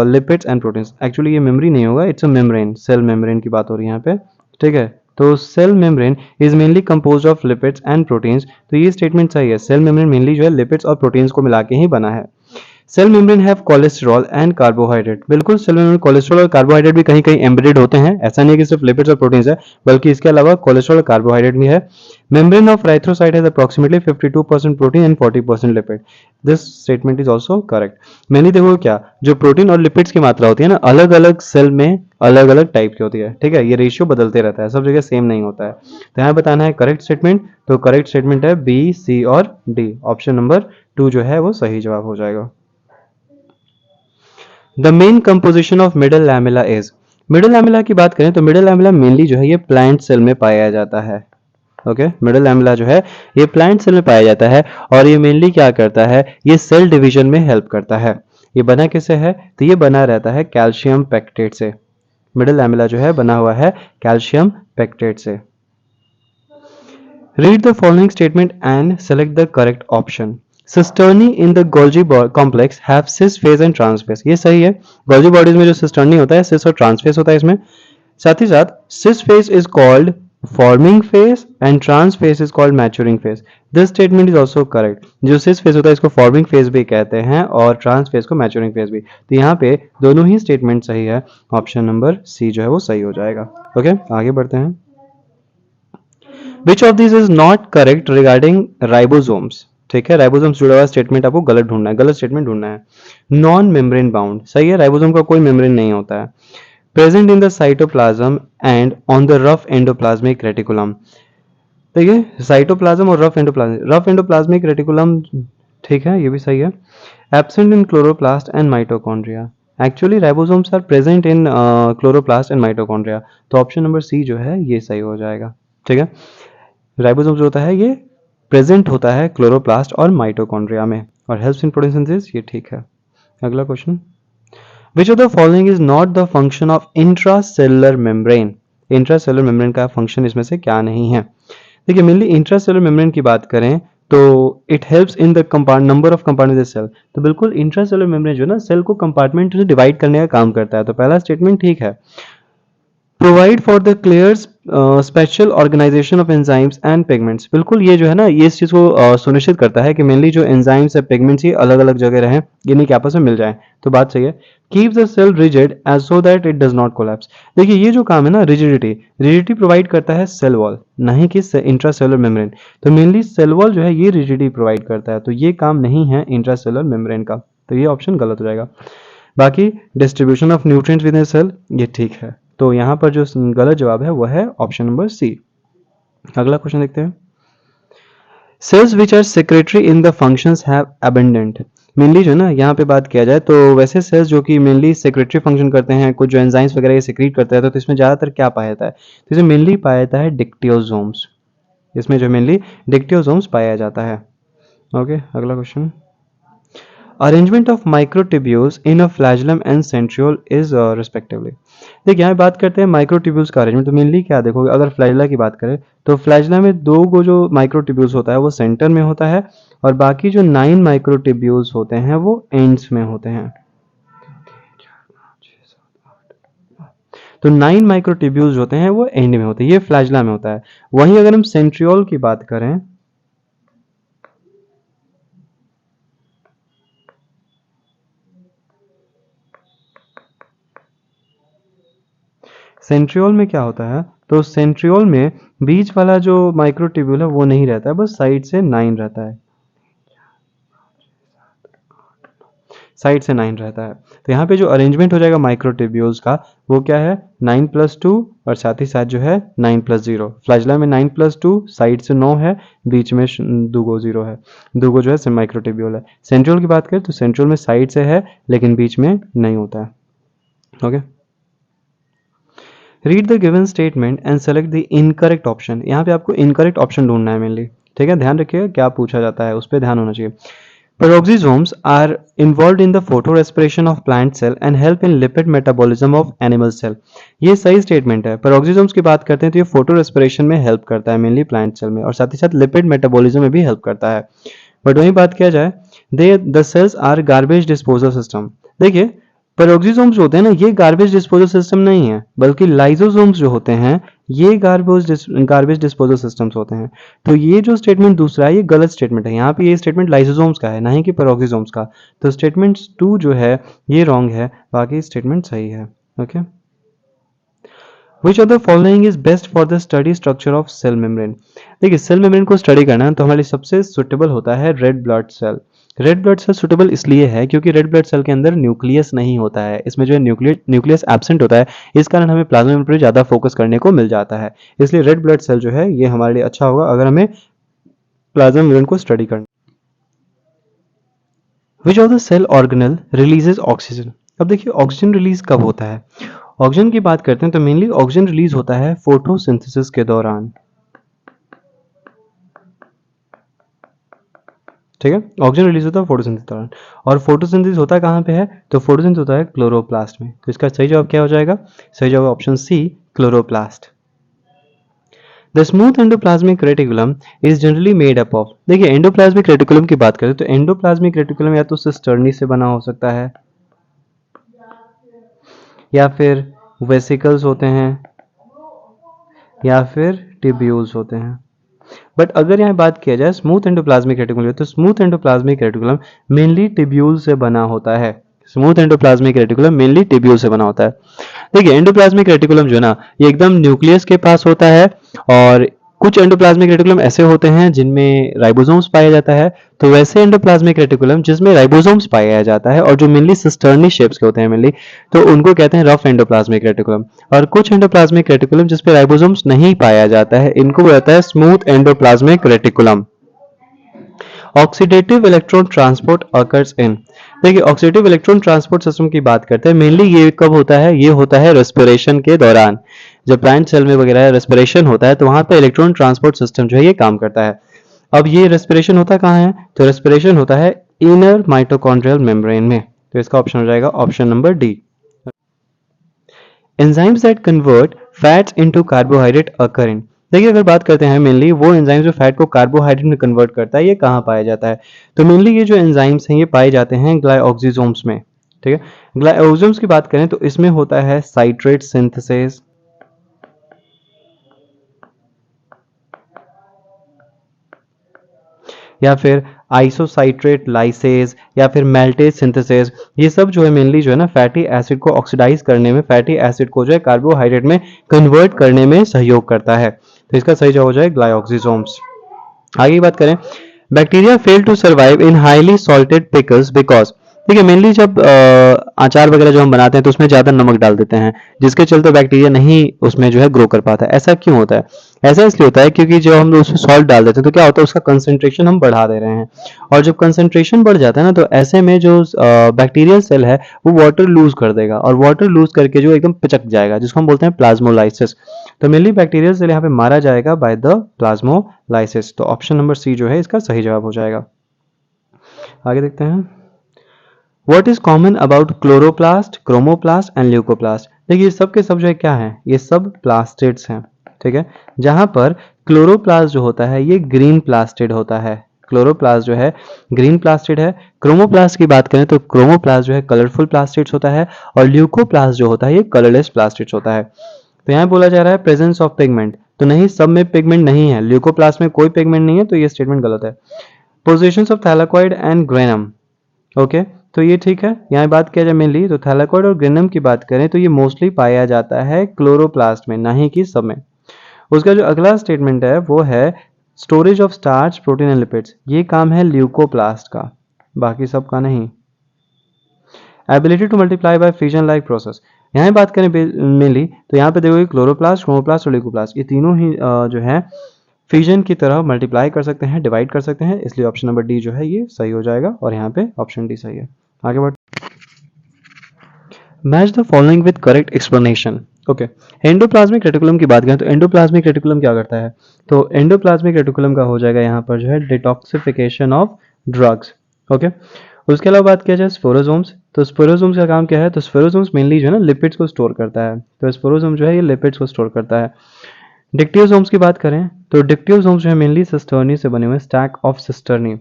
lipids and proteins. Actually ये मेम्ब्रेन नहीं होगा, it's a membrane, cell membrane की बात हो रही है यहाँ पे। ठीक है, तो cell membrane is mainly composed of lipids and proteins, तो ये स्टेटमेंट सही है। सेल मेम्ब्रेन मेनली जो है लिपिड्स और प्रोटीन्स को मिला के ही बना है। Cell membrane have cholesterol and carbohydrate. बिल्कुल, सेल मेम्ब्रेन कोलेस्ट्रॉल और कार्बोहाइड्रेट भी कहीं कहीं एम्बेडेड होते हैं, ऐसा नहीं है कि सिर्फ लिपिड्स और प्रोटीन्स है, बल्कि इसके अलावा कोलेस्ट्रॉल और कार्बोहाइड्रेट भी है। Membrane of erythrocyte has approximately 52% protein and 40% lipid. This statement is also correct. मैंने देखो क्या, जो प्रोटीन और लिपिड्स की मात्रा होती है ना, अलग अलग सेल में अलग अलग टाइप की होती है। ठीक है, ये रेशियो बदलते रहता है, सब जगह सेम नहीं होता है। तो यहाँ बताना है करेक्ट स्टेटमेंट, तो करेक्ट स्टेटमेंट है बी, सी और डी। ऑप्शन नंबर 2 जो है वो सही जवाब हो जाएगा। The main composition of middle lamella is. Middle lamella की बात करें तो मिडल लैमेला मेनली जो है ये प्लांट सेल में पाया जाता है। ओके, मिडल लैमेला जो है ये प्लांट सेल में पाया जाता है, और ये मेनली क्या करता है, ये सेल डिवीजन में हेल्प करता है। ये बना किससे है, तो ये बना रहता है कैल्शियम पेक्टेट से। मिडल लैमेला जो है बना हुआ है कैल्शियम पेक्टेट से। Read the following statement and select the correct option. Cisternae in the Golgi complex have cis face and trans face. ये सही है, गोल्जी बॉडीज में जो सिस्टर्नी होता है सिस और ट्रांसफेज होता है इसमें। साथ ही साथ cis phase is called forming phase and trans phase is called maturing phase. This statement is also correct. जो सिस फेज होता है इसको फॉर्मिंग फेज भी कहते हैं और ट्रांस फेज को मैच्योरिंग फेज भी। तो यहाँ पे दोनों ही स्टेटमेंट सही है। ऑप्शन नंबर सी जो है वो सही हो जाएगा। ओके, आगे बढ़ते हैं। Which of this is not correct regarding ribosomes. ठीक है, राइबोसोम्स जुड़ा हुआ स्टेटमेंट आपको गलत ढूंढना है, गलत स्टेटमेंट ढूंढना है। नॉन मेम्ब्रेन बाउंड सही है, राइबोसोम का कोई मेम्ब्रेन नहीं होता है। Present in the cytoplasm and on the rough endoplasmic reticulum. देखिए साइटोप्लाज्म और रफ एंडोप्लाज्मिक रेटिकुलम, ठीक है ये भी सही है। Absent in chloroplast and mitochondria. Actually ribosomes are present in chloroplast and mitochondria. तो ऑप्शन नंबर सी जो है ये सही हो जाएगा। ठीक है, राइबोसोम जो होता है ये प्रेजेंट होता है क्लोरोप्लास्ट और माइटोकॉन्ड्रिया में और हेल्प्स इन फोटोसिंथेसिस, ये ठीक है। अगला question, which of the following is not the function of intracellular membrane. Intracellular membrane का फंक्शन इसमें से क्या नहीं है। देखिए मेनली इंट्रासेलुलर मेम्ब्रेन की बात करें तो it helps in the number of compartment cell. तो बिल्कुल इंट्रासेलुलर मेम्ब्रेन जो है ना सेल को कंपार्टमेंट में डिवाइड करने का काम करता है। तो पहला स्टेटमेंट ठीक है। Provide for the clear spatial organization of enzymes and pigments. बिल्कुल ये जो है ना ये इस चीज को सुनिश्चित करता है कि मेनली जो एंजाइम्स है पिगमेंट्स ये अलग अलग जगह रहें, ये नहीं कि आपस में मिल जाएं। तो बात सही है। Keep the cell rigid as so that it does not collapse. देखिए ये जो काम है ना रिजिडिटी, रिजिडिटी प्रोवाइड करता है सेल वॉल, नहीं कि इंट्रासेलुलर मेम्ब्रेन। तो मेनली सेल वॉल जो है ये रिजिडिटी प्रोवाइड करता है, तो ये काम नहीं है इंट्रासेलुलर मेम्ब्रेन का। तो ये ऑप्शन गलत हो जाएगा। बाकी distribution of nutrients within cell ये ठीक है। तो यहाँ पर जो गलत जवाब है वह है ऑप्शन नंबर सी। अगला क्वेश्चन देखते हैं। Cells which are secretory in the functions have abundant. मेनली जो है ना यहाँ पे बात किया जाए तो वैसे सेल्स जो कि मेनली सेक्रेटरी फंक्शन करते हैं, कुछ जो एंजाइम्स वगैरह ये सेक्रेट करते हैं, तो इसमें ज़्यादातर क्या पाया जाता है, तो इसमें मेनली पाया जाता है डिक्टियोसोम्स। इसमें जो मेनली डिक्टियोसोम्स पाया जाता है। ओके, अगला question, arrangement of microtubules in a flagellum and centriole is respectively. देखिए यहाँ बात करते हैं माइक्रोट्यूब्यूल्स का अरेंजमेंट। तो मेनली क्या देखोगे, अगर फ्लैजुला की बात करें तो फ्लैजुला में दो गो जो माइक्रोट्यूब्यूल्स होता है वो सेंटर में होता है और बाकी जो 9 माइक्रोट्यूब्यूल्स होते हैं वो एंड्स में होते हैं। तो 9 माइक्रोट्यूब्यूल्स होते हैं वो एंड में होते हैं, ये फ्लैजुला में होता है। वहीं अगर हम सेंट्रियोल की बात करें, सेंट्रियोल में क्या होता है, तो सेंट्रियोल में बीच वाला जो माइक्रोट्यूब्यूल है वो नहीं रहता है, बस साइड से 9 रहता है, साइड से 9 रहता है। तो यहाँ पे जो अरेंजमेंट हो जाएगा माइक्रोट्यूब्यूल्स का वो क्या है, 9+2 और साथ ही साथ जो है 9+0। फ्लैजुला में 9+2, साइड से 9 है, बीच में दूगो 0 है, दूगो जो है माइक्रोट्यूब्यूल है। सेंट्रियोल की बात करें तो सेंट्रियोल में साइड से है लेकिन बीच में नहीं होता है। Okay, read the given statement and select the incorrect option. यहाँ पे आपको इनकरेक्ट ऑप्शन ढूंढना है मेनली। ठीक है, ध्यान रखिएगा क्या पूछा जाता है उस पर ध्यान होना चाहिए। Peroxisomes are involved in the photorespiration of plant cell and help in lipid metabolism of animal cell। ये सही स्टेटमेंट है। पेरोक्सिसोम्स की बात करते हैं तो ये फोटो रेस्पिरेशन में हेल्प करता है मेनली प्लांट सेल में और साथ ही साथ लिपिड मेटाबॉलिज्म में भी हेल्प करता है। बट वहीं बात किया जाए the cells are garbage disposal system. देखिए पेरोक्सिसोम्स जो होते हैं ना ये गार्बेज डिस्पोजल सिस्टम नहीं है, बल्कि लाइसोसोम्स जो होते हैं ये गार्बेज डिस्पोजल सिस्टम्स होते हैं। तो ये जो स्टेटमेंट दूसरा है ये गलत स्टेटमेंट है। यहाँ पे ये स्टेटमेंट लाइसोसोम्स का है, ना ही कि पेरोक्सिसोम्स का। तो स्टेटमेंट 2 जो है ये रॉन्ग है, बाकी स्टेटमेंट सही है। Okay, which of the following is best for the study structure of cell membrane. देखिए सेल मेम्ब्रेन को स्टडी करना है तो हमारे लिए सबसे सुटेबल होता है red blood cell. Red blood cell suitable इसलिए है क्योंकि रेड ब्लड सेल के अंदर न्यूक्लियस नहीं होता है, इसमें जो है न्यूक्लियस एब्सेंट होता है। इस कारण हमें प्लाज्मा मेम्ब्रेन पर ज़्यादा फोकस करने को मिल जाता है। इसलिए रेड ब्लड सेल जो है ये हमारे लिए अच्छा होगा अगर हमें प्लाज्मा मेम्ब्रेन को स्टडी करना। Which of the cell organelle releases oxygen. अब देखिए ऑक्सीजन रिलीज कब होता है, ऑक्सीजन की बात करते हैं तो मेनली ऑक्सीजन रिलीज होता है फोटोसिंथेसिस के दौरान। ठीक है, ऑक्सीजन रिलीज होता है फोटोसिंथेसिस के दौरान। और फोटोसिंथेसिस होता है कहाँ पे है, तो फोटोसिंथेसिस होता है क्लोरोप्लास्ट में। तो इसका सही जवाब क्या हो जाएगा, सही जवाब option C chloroplast. The smooth endoplasmic reticulum is generally made up of. देखिए एंडोप्लाज्मिक रेटिकुलम की बात करें तो एंडोप्लाज्मिक रेटिकुलम या तो सिस्टर्नी से बना हो सकता है या फिर वेसिकल्स होते हैं या फिर टिब्यूल्स होते हैं। बट अगर यहाँ बात किया जाए स्मूथ एंडोप्लाज्मिक रेटिकुलम, तो smooth endoplasmic reticulum mainly tubule से बना होता है। Smooth endoplasmic reticulum mainly tubule से बना होता है। देखिए एंडोप्लाज्मिक रेटिकुलम जो है ना, ये एकदम न्यूक्लियस के पास होता है, और कुछ एंडोप्लाज्मिक रेटिकुलम ऐसे होते हैं जिनमें राइबोसोम्स पाया जाता है। तो वैसे एंडोप्लाज्मिक रेटिकुलम जिसमें राइबोसोम्स पाया जाता है और जो मेनली सिस्टर्नी शेप्स के होते हैं मेनली, तो उनको कहते हैं रफ एंडोप्लाज्मिक रेटिकुलम। और कुछ एंडोप्लाज्मिक रेटिकुलम जिसपे राइबोसोम्स नहीं पाया जाता है, इनको कहता है smooth endoplasmic reticulum. Oxidative electron transport occurs in, देखिए ऑक्सीडेटिव इलेक्ट्रॉन ट्रांसपोर्ट सिस्टम की बात करते हैं, मेनली ये कब होता है, ये होता है रेस्पिरेशन के दौरान। जब प्लांट सेल में वगैरह रेस्पिरेशन होता है तो वहां पे इलेक्ट्रॉन ट्रांसपोर्ट सिस्टम जो है ये काम करता है। अब ये रेस्पिरेशन होता कहाँ है, तो रेस्पिरेशन होता है इनर माइटोकॉन्ड्रियल मेम्ब्रेन में। तो इसका ऑप्शन हो जाएगा option number D. Enzymes that convert fats into carbohydrate occur in, देखिए अगर बात करते हैं मेनली वो एंजाइम जो फैट को कार्बोहाइड्रेट में कन्वर्ट करता है, ये कहाँ पाया जाता है, तो मेनली ये जो एंजाइम्स हैं ये पाए जाते हैं ग्लाइऑक्सिसोम्स में। ठीक है, ग्लाइऑक्सिसोम्स की बात करें तो इसमें होता है साइट्रेट सिंथेसिस, या फिर आइसोसाइट्रेट लाइसेज, या फिर मेल्टेज सिंथेसिस। ये सब जो है मेनली जो है ना फैटी एसिड को ऑक्सीडाइज करने में, फैटी एसिड को जो है कार्बोहाइड्रेट में कन्वर्ट करने में सहयोग करता है। तो इसका सही जवाब हो जाए ग्लाइऑक्सिसोम्स। आगे की बात करें, bacteria fail to survive in highly salted pickles because, देखिए मेनली जब अचार वगैरह जो हम बनाते हैं तो उसमें ज्यादा नमक डाल देते हैं, जिसके चलते बैक्टीरिया नहीं उसमें जो है ग्रो कर पाता है। ऐसा क्यों होता है, ऐसा इसलिए होता है क्योंकि जब हम उसमें सॉल्ट डाल देते हैं तो क्या होता है, उसका कंसंट्रेशन हम बढ़ा दे रहे हैं, और जब कंसंट्रेशन बढ़ जाता है ना तो ऐसे में जो बैक्टीरियल सेल है वो वाटर लूज कर देगा, और वाटर लूज करके जो एकदम पिचक जाएगा, जिसको हम बोलते हैं प्लाज्मोलाइसिस। तो मेनली बैक्टीरियल सेल यहाँ पे मारा जाएगा बाय द प्लाज्मोलाइसिस। तो ऑप्शन नंबर सी जो है इसका सही जवाब हो जाएगा। आगे देखते हैं, what is common about chloroplast, chromoplast and leucoplast, देखिए सब के सब जो है क्या है, ये सब प्लास्टिड्स हैं। ठीक है, जहां पर क्लोरोप्लास्ट जो होता है ये ग्रीन प्लास्टिड होता है, क्लोरोप्लास्ट जो है ग्रीन प्लास्टिड है। क्रोमोप्लास्ट की बात करें तो क्रोमोप्लास्ट जो है कलरफुल प्लास्टिड्स होता है, और ल्यूकोप्लास्ट जो होता है ये कलरलेस प्लास्टिड्स होता है। तो यहाँ बोला जा रहा है प्रेजेंस ऑफ पिगमेंट, तो नहीं, सब में पिगमेंट नहीं है, ल्यूकोप्लास्ट में कोई पिगमेंट नहीं है, तो ये स्टेटमेंट गलत है। Positions of thylakoid and granum, okay, तो ये ठीक है। यहाँ बात किया जाए मेनली तो थैलाकॉइड और ग्रेनम की बात करें तो ये मोस्टली पाया जाता है क्लोरोप्लास्ट में, ना ही कि सब में। उसका जो अगला स्टेटमेंट है वो है storage of starch, protein and lipids, ये काम है ल्यूकोप्लास्ट का, बाकी सब का नहीं। Ability to multiply by fission like process, यहाँ बात करें मेनली तो यहाँ पे देखोगे क्लोरोप्लास्ट, क्रोमोप्लास्ट और ल्यूकोप्लास्ट, ये तीनों ही जो है फिजन की तरह मल्टीप्लाई कर सकते हैं, डिवाइड कर सकते हैं, इसलिए ऑप्शन नंबर डी जो है ये सही हो जाएगा, और यहाँ पे ऑप्शन डी सही है। आगे बढ़, match the following with correct explanation. Okay, endoplasmic reticulum की बात करें तो एंडोप्लाज्मिक रेटिकुलम क्या करता है, तो एंडोप्लाज्मिक रेटिकुलम का हो जाएगा यहाँ पर जो है डिटॉक्सिफिकेशन ऑफ ड्रग्स। ओके, उसके अलावा बात किया जाए स्पोरोसोम्स, तो स्पोरोसोम्स का काम क्या है, तो स्पोरोसोम्स मेनली जो है ना लिपिड्स को स्टोर करता है, तो स्पोरोसोम जो है ये लिपिड्स को स्टोर करता है। डिक्टियोसोम्स की बात करें तो डिक्टियोसोम्स जो है मेनली सिस्टर्नी से बने हुए, स्टैक ऑफ सिस्टर्नी।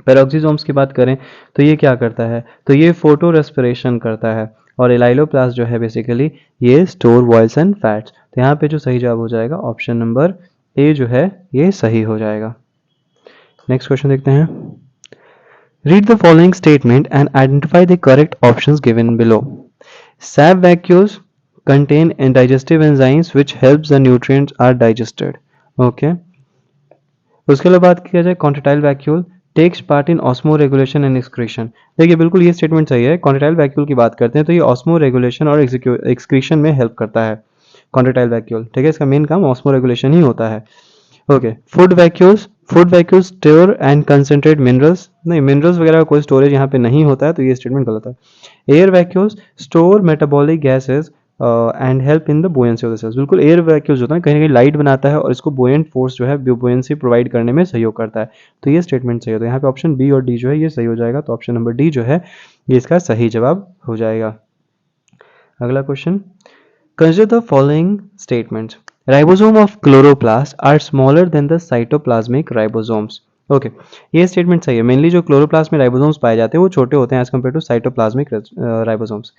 पेरोक्सीसोम्स की बात करें तो ये क्या करता है, तो ये फोटो रेस्पिरेशन करता है, और एलाइलोप्लास्ट जो है बेसिकली ये स्टोर वॉइल्स एंड फैट्स। तो यहाँ पे जो सही जवाब हो जाएगा ऑप्शन नंबर ए जो है ये सही हो जाएगा। नेक्स्ट क्वेश्चन देखते हैं, read the following statement and identify the correct options given below. SAP vacuoles contain digestive enzymes which helps the nutrients are digested. Okay, उसके बाद बात किया जाए contractile vacuole takes part in osmoregulation and excretion, देखिए बिल्कुल ये statement सही है। कॉन्ट्रेटाइल वैक्यूल की बात करते हैं तो ये ऑस्मो रेगुलेशन और एक्सक्रीशन में हेल्प करता है कॉन्ट्रेटाइल वैक्यूल। ठीक है, इसका मेन काम ऑस्मो रेगुलेशन ही होता है। Okay, food vacuoles store and concentrate minerals, नहीं मिनरल्स वगैरह का कोई स्टोरेज यहाँ पे नहीं होता है, तो ये स्टेटमेंट गलत है। Air vacuoles store metabolic gases and help in the buoyancy of the cells, बिल्कुल एयर वैक्यूल्स होता है कहीं ना कहीं लाइट बनाता है और इसको बुएंट फोर्स जो है बुएंसी प्रोवाइड करने में सहयोग करता है, तो ये स्टेटमेंट सही होता है। यहाँ पे ऑप्शन बी और डी जो है ये सही हो जाएगा, तो ऑप्शन नंबर डी जो है ये इसका सही जवाब हो जाएगा। अगला question, consider the following statements, ribosome of chloroplast are smaller than the cytoplasmic ribosomes. Okay, ये स्टेटमेंट सही है। मेनली जो क्लोरोप्लास्ट में राइबोसोम्स पाए जाते हैं वो छोटे होते हैं as compare to cytoplasmic ribosomes.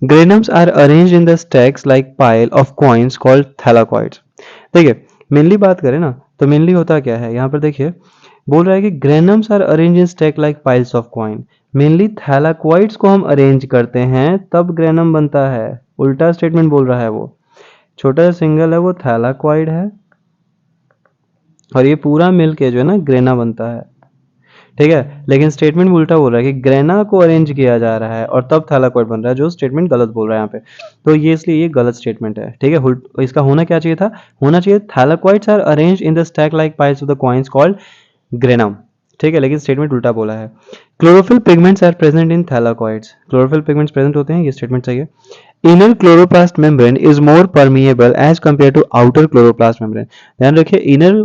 Granums are arranged in the stacks like pile of coins called thylakoids. देखिए मेनली बात करें ना तो मेनली होता क्या है, यहाँ पर देखिए बोल रहा है कि granums are arrange in stack like piles of coin. Mainly thylakoids को हम अरेंज करते हैं तब ग्रेनम बनता है। उल्टा स्टेटमेंट बोल रहा है वो। छोटा सा सिंगल है वो थैलाक्वाइड है और ये पूरा मिल के जो है ना ग्रेना बनता है। ठीक है, लेकिन स्टेटमेंट उल्टा बोल रहा है कि ग्रेना को अरेंज किया जा रहा है और तब थैलाक्वाइड बन रहा है, जो स्टेटमेंट गलत बोल रहा है यहाँ पे। तो ये इसलिए ये गलत स्टेटमेंट है। ठीक है, इसका होना क्या चाहिए था, होना चाहिए thylakoids are arrange in the stack like piles of the coins called granum. ठीक है, लेकिन स्टेटमेंट उल्टा बोला है। Chlorophyll pigments are present in thylakoids. Chlorophyll pigments present होते हैं, ये स्टेटमेंट चाहिए। Inner chloroplast membrane is more permeable as compare to outer chloroplast membrane. ध्यान रखिए, इनर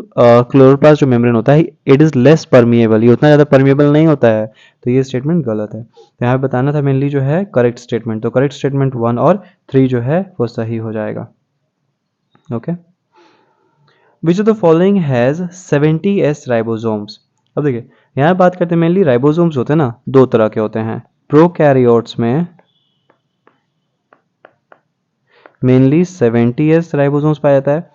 क्लोरोप्लास्ट जो मेम्ब्रेन होता है इट इज लेस परमिएबल, ये उतना ज्यादा परमिएबल नहीं होता है। तो ये स्टेटमेंट गलत है। तो यहाँ बताना था मेनली जो है करेक्ट स्टेटमेंट। तो करेक्ट स्टेटमेंट 1 और 3 जो है वो सही हो जाएगा। Okay, which of the following has 70s ribosomes. अब देखिए यहाँ बात करते हैं मेनली राइबोसोम्स होते हैं ना, दो तरह के होते हैं। प्रोकैरियोट्स में मेनली 70s राइबोसोम्स पाया जाता है।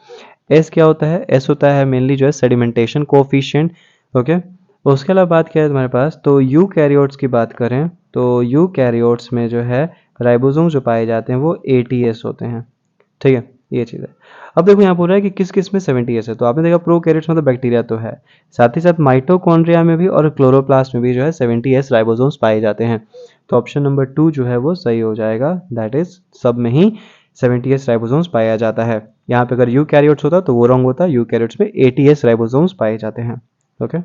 एस क्या होता है, एस होता है मेनली जो है सेडिमेंटेशन कोफिशिएंट। ओके, उसके अलावा बात किया है तुम्हारे पास, तो यू कैरियोट्स की बात करें तो यू कैरियोट्स में जो है राइबोसोम्स जो पाए जाते हैं वो 80s होते हैं। ठीक है, ये चीज़ है। अब देखो यहाँ पूछ रहा है कि किस किस में 70s है, तो आपने देखा प्रोकैरियोट्स में तो बैक्टीरिया तो है, साथ ही साथ माइटोकॉन्ड्रिया में भी और क्लोरोप्लास्ट में भी जो है 70s राइबोसोम्स पाए जाते हैं। तो ऑप्शन नंबर 2 जो है वो सही हो जाएगा, दैट इज सब में ही 70s राइबोसोम्स पाया जाता है। यहाँ पे अगर यूकैरियोट्स होता तो वो रॉन्ग होता, यूकैरियोट्स में 80s राइबोसोम्स पाए जाते हैं। ओके,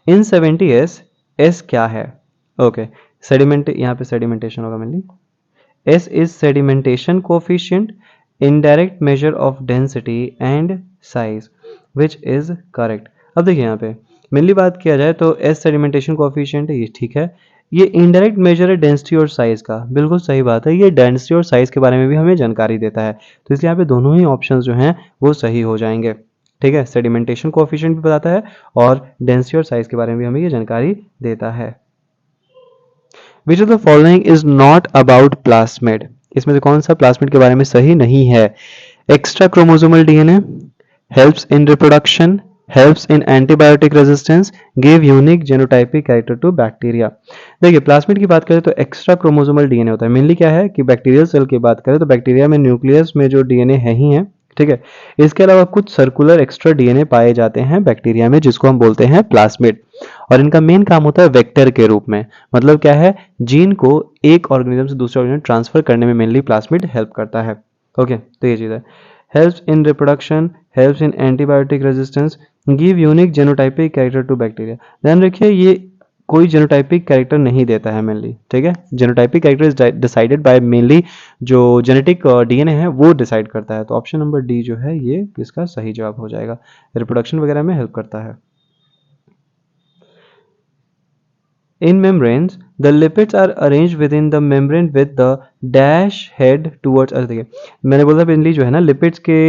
इन 70s एस क्या है। ओके, सेडिमेंट, यहाँ पे सेडिमेंटेशन होगा mainly. S is sedimentation coefficient, indirect measure of density and size, which is correct। अब देखिए यहाँ पे मेनली बात किया जाए तो S sedimentation coefficient है, ये ठीक है। ये इनडायरेक्ट मेजर है डेंसिटी और साइज का, बिल्कुल सही बात है। ये डेंसिटी और साइज के बारे में भी हमें जानकारी देता है, तो इसलिए यहाँ पे दोनों ही ऑप्शंस जो हैं वो सही हो जाएंगे। ठीक है, सेडिमेंटेशन कोएफिशिएंट भी बताता है और डेंसिटी और साइज के बारे में भी हमें ये जानकारी देता है। Which of the following is not about plasmid. इसमें से कौन सा प्लास्मिड के बारे में सही नहीं है। Extra chromosomal DNA, helps in reproduction, helps in antibiotic resistance, give unique genotypic character to bacteria. देखिए प्लास्मिड की बात करें तो एक्स्ट्रा क्रोमोसोमल डीएनए होता है। मेनली क्या है कि बैक्टीरियल सेल की बात करें तो बैक्टीरिया में न्यूक्लियस में जो डीएनए है ही है। ठीक है, इसके अलावा कुछ सर्कुलर एक्स्ट्रा डीएनए पाए जाते हैं बैक्टीरिया में जिसको हम बोलते हैं प्लास्मिड, और इनका मेन काम होता है वेक्टर के रूप में। मतलब क्या है, जीन को एक ऑर्गेनिज्म से दूसरे ऑर्गेनिज्म ट्रांसफर करने में मेनली प्लास्मिड हेल्प करता है। ओके, तो ये चीज़ है। Helps in reproduction, helps in antibiotic resistance, give unique genotypic character to bacteria. ध्यान रखिए ये कोई जेनोटाइपिक कैरेक्टर नहीं देता है मेनली। ठीक है, जेनोटाइपिक character is decided by mainly जो जेनेटिक डीएनए है वो डिसाइड करता है। तो ऑप्शन नंबर डी जो है ये इसका सही जवाब हो जाएगा, रिप्रोडक्शन वगैरह में हेल्प करता है। In membranes, the lipids are arranged within the membrane with the dash head towards। अरे देखिए मैंने बोला मेनली जो है ना लिपिड्स के